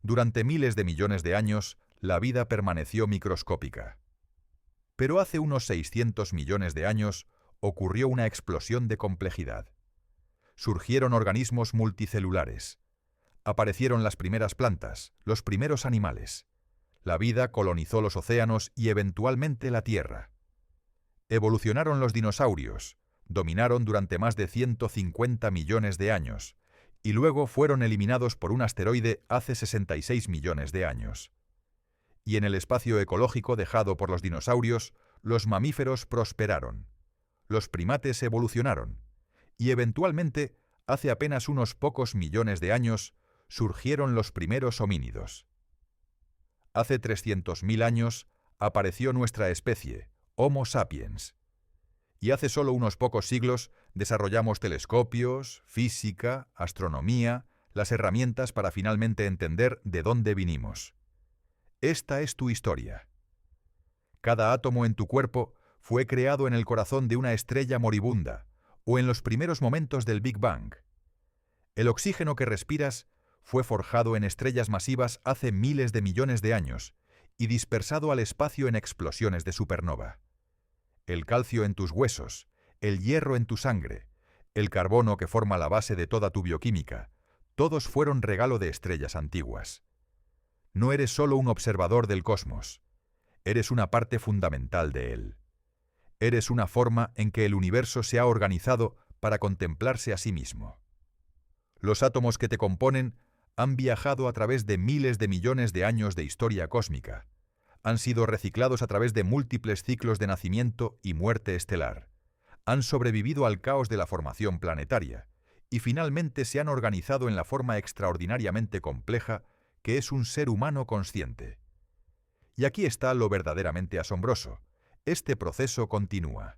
A: Durante miles de millones de años, la vida permaneció microscópica. Pero hace unos 600 millones de años ocurrió una explosión de complejidad. Surgieron organismos multicelulares. Aparecieron las primeras plantas, los primeros animales. La vida colonizó los océanos y eventualmente la Tierra. Evolucionaron los dinosaurios, dominaron durante más de 150 millones de años, y luego fueron eliminados por un asteroide hace 66 millones de años. Y en el espacio ecológico dejado por los dinosaurios, los mamíferos prosperaron. Los primates evolucionaron. Y eventualmente, hace apenas unos pocos millones de años, surgieron los primeros homínidos. Hace 300.000 años apareció nuestra especie, Homo sapiens. Y hace solo unos pocos siglos desarrollamos telescopios, física, astronomía, las herramientas para finalmente entender de dónde vinimos. Esta es tu historia. Cada átomo en tu cuerpo fue creado en el corazón de una estrella moribunda o en los primeros momentos del Big Bang. El oxígeno que respiras fue forjado en estrellas masivas hace miles de millones de años y dispersado al espacio en explosiones de supernova. El calcio en tus huesos, el hierro en tu sangre, el carbono que forma la base de toda tu bioquímica, todos fueron regalo de estrellas antiguas. No eres solo un observador del cosmos, eres una parte fundamental de él. Eres una forma en que el universo se ha organizado para contemplarse a sí mismo. Los átomos que te componen han viajado a través de miles de millones de años de historia cósmica. Han sido reciclados a través de múltiples ciclos de nacimiento y muerte estelar. Han sobrevivido al caos de la formación planetaria y finalmente se han organizado en la forma extraordinariamente compleja que es un ser humano consciente. Y aquí está lo verdaderamente asombroso. Este proceso continúa.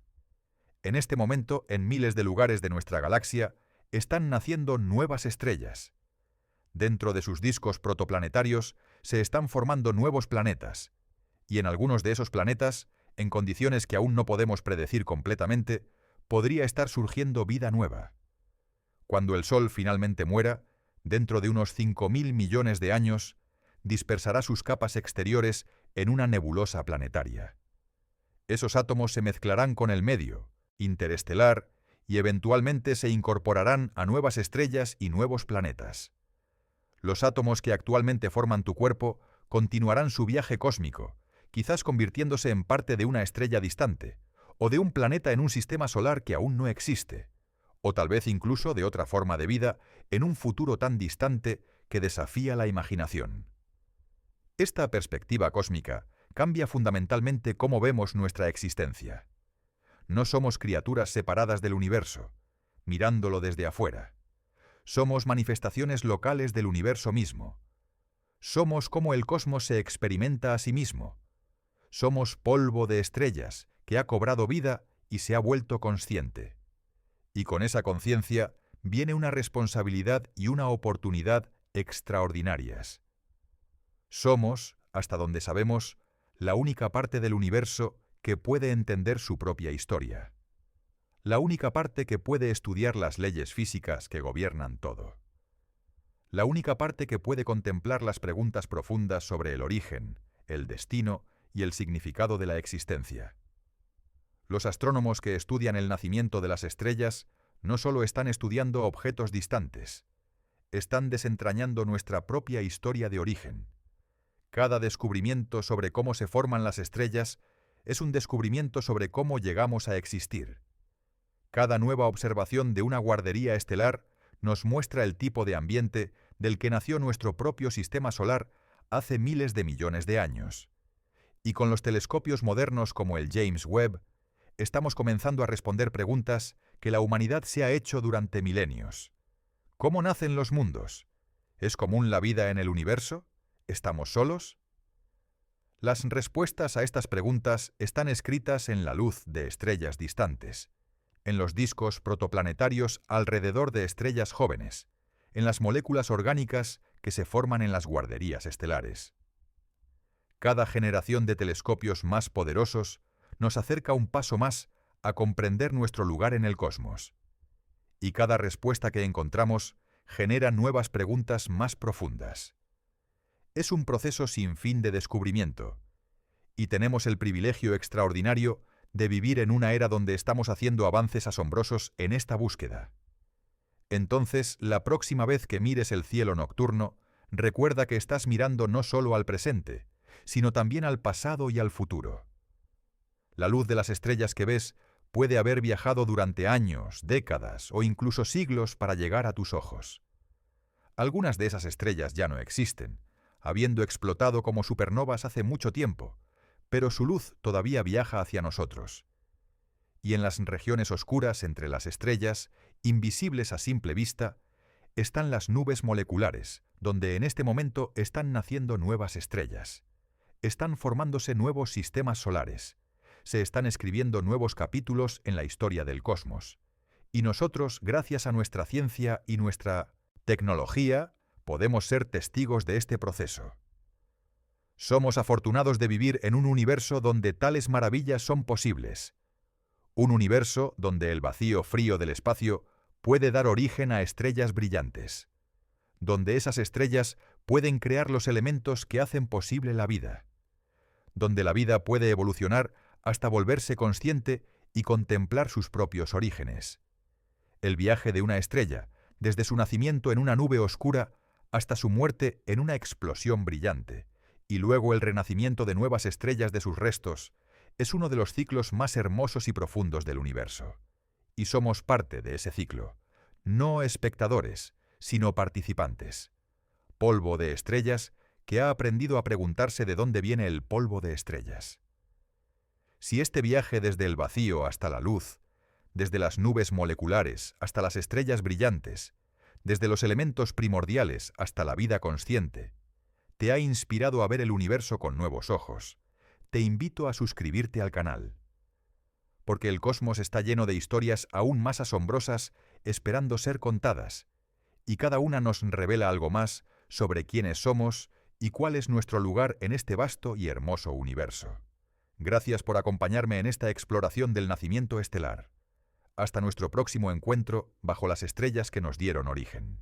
A: En este momento, en miles de lugares de nuestra galaxia, están naciendo nuevas estrellas. Dentro de sus discos protoplanetarios se están formando nuevos planetas, y en algunos de esos planetas, en condiciones que aún no podemos predecir completamente, podría estar surgiendo vida nueva. Cuando el Sol finalmente muera, dentro de unos 5.000 millones de años, dispersará sus capas exteriores en una nebulosa planetaria. Esos átomos se mezclarán con el medio, interestelar, y eventualmente se incorporarán a nuevas estrellas y nuevos planetas. Los átomos que actualmente forman tu cuerpo continuarán su viaje cósmico, quizás convirtiéndose en parte de una estrella distante, o de un planeta en un sistema solar que aún no existe, o tal vez incluso de otra forma de vida en un futuro tan distante que desafía la imaginación. Esta perspectiva cósmica cambia fundamentalmente cómo vemos nuestra existencia. No somos criaturas separadas del universo, mirándolo desde afuera. Somos manifestaciones locales del universo mismo. Somos como el cosmos se experimenta a sí mismo. Somos polvo de estrellas que ha cobrado vida y se ha vuelto consciente. Y con esa conciencia viene una responsabilidad y una oportunidad extraordinarias. Somos, hasta donde sabemos, la única parte del universo que puede entender su propia historia. La única parte que puede estudiar las leyes físicas que gobiernan todo. La única parte que puede contemplar las preguntas profundas sobre el origen, el destino y el significado de la existencia. Los astrónomos que estudian el nacimiento de las estrellas no solo están estudiando objetos distantes, están desentrañando nuestra propia historia de origen. Cada descubrimiento sobre cómo se forman las estrellas es un descubrimiento sobre cómo llegamos a existir. Cada nueva observación de una guardería estelar nos muestra el tipo de ambiente del que nació nuestro propio sistema solar hace miles de millones de años. Y con los telescopios modernos como el James Webb, estamos comenzando a responder preguntas que la humanidad se ha hecho durante milenios. ¿Cómo nacen los mundos? ¿Es común la vida en el universo? ¿Estamos solos? Las respuestas a estas preguntas están escritas en la luz de estrellas distantes, en los discos protoplanetarios alrededor de estrellas jóvenes, en las moléculas orgánicas que se forman en las guarderías estelares. Cada generación de telescopios más poderosos nos acerca un paso más a comprender nuestro lugar en el cosmos. Y cada respuesta que encontramos genera nuevas preguntas más profundas. Es un proceso sin fin de descubrimiento, y tenemos el privilegio extraordinario de vivir en una era donde estamos haciendo avances asombrosos en esta búsqueda. Entonces, la próxima vez que mires el cielo nocturno, recuerda que estás mirando no solo al presente, sino también al pasado y al futuro. La luz de las estrellas que ves puede haber viajado durante años, décadas o incluso siglos para llegar a tus ojos. Algunas de esas estrellas ya no existen, habiendo explotado como supernovas hace mucho tiempo, pero su luz todavía viaja hacia nosotros. Y en las regiones oscuras entre las estrellas, invisibles a simple vista, están las nubes moleculares, donde en este momento están naciendo nuevas estrellas. Están formándose nuevos sistemas solares. Se están escribiendo nuevos capítulos en la historia del cosmos. Y nosotros, gracias a nuestra ciencia y nuestra tecnología, podemos ser testigos de este proceso. Somos afortunados de vivir en un universo donde tales maravillas son posibles. Un universo donde el vacío frío del espacio puede dar origen a estrellas brillantes. Donde esas estrellas pueden crear los elementos que hacen posible la vida. Donde la vida puede evolucionar hasta volverse consciente y contemplar sus propios orígenes. El viaje de una estrella, desde su nacimiento en una nube oscura hasta su muerte en una explosión brillante, y luego el renacimiento de nuevas estrellas de sus restos, es uno de los ciclos más hermosos y profundos del universo. Y somos parte de ese ciclo, no espectadores, sino participantes. Polvo de estrellas que ha aprendido a preguntarse de dónde viene el polvo de estrellas. Si este viaje desde el vacío hasta la luz, desde las nubes moleculares hasta las estrellas brillantes, desde los elementos primordiales hasta la vida consciente, te ha inspirado a ver el universo con nuevos ojos, te invito a suscribirte al canal. Porque el cosmos está lleno de historias aún más asombrosas esperando ser contadas, y cada una nos revela algo más sobre quiénes somos y cuál es nuestro lugar en este vasto y hermoso universo. Gracias por acompañarme en esta exploración del nacimiento estelar. Hasta nuestro próximo encuentro bajo las estrellas que nos dieron origen.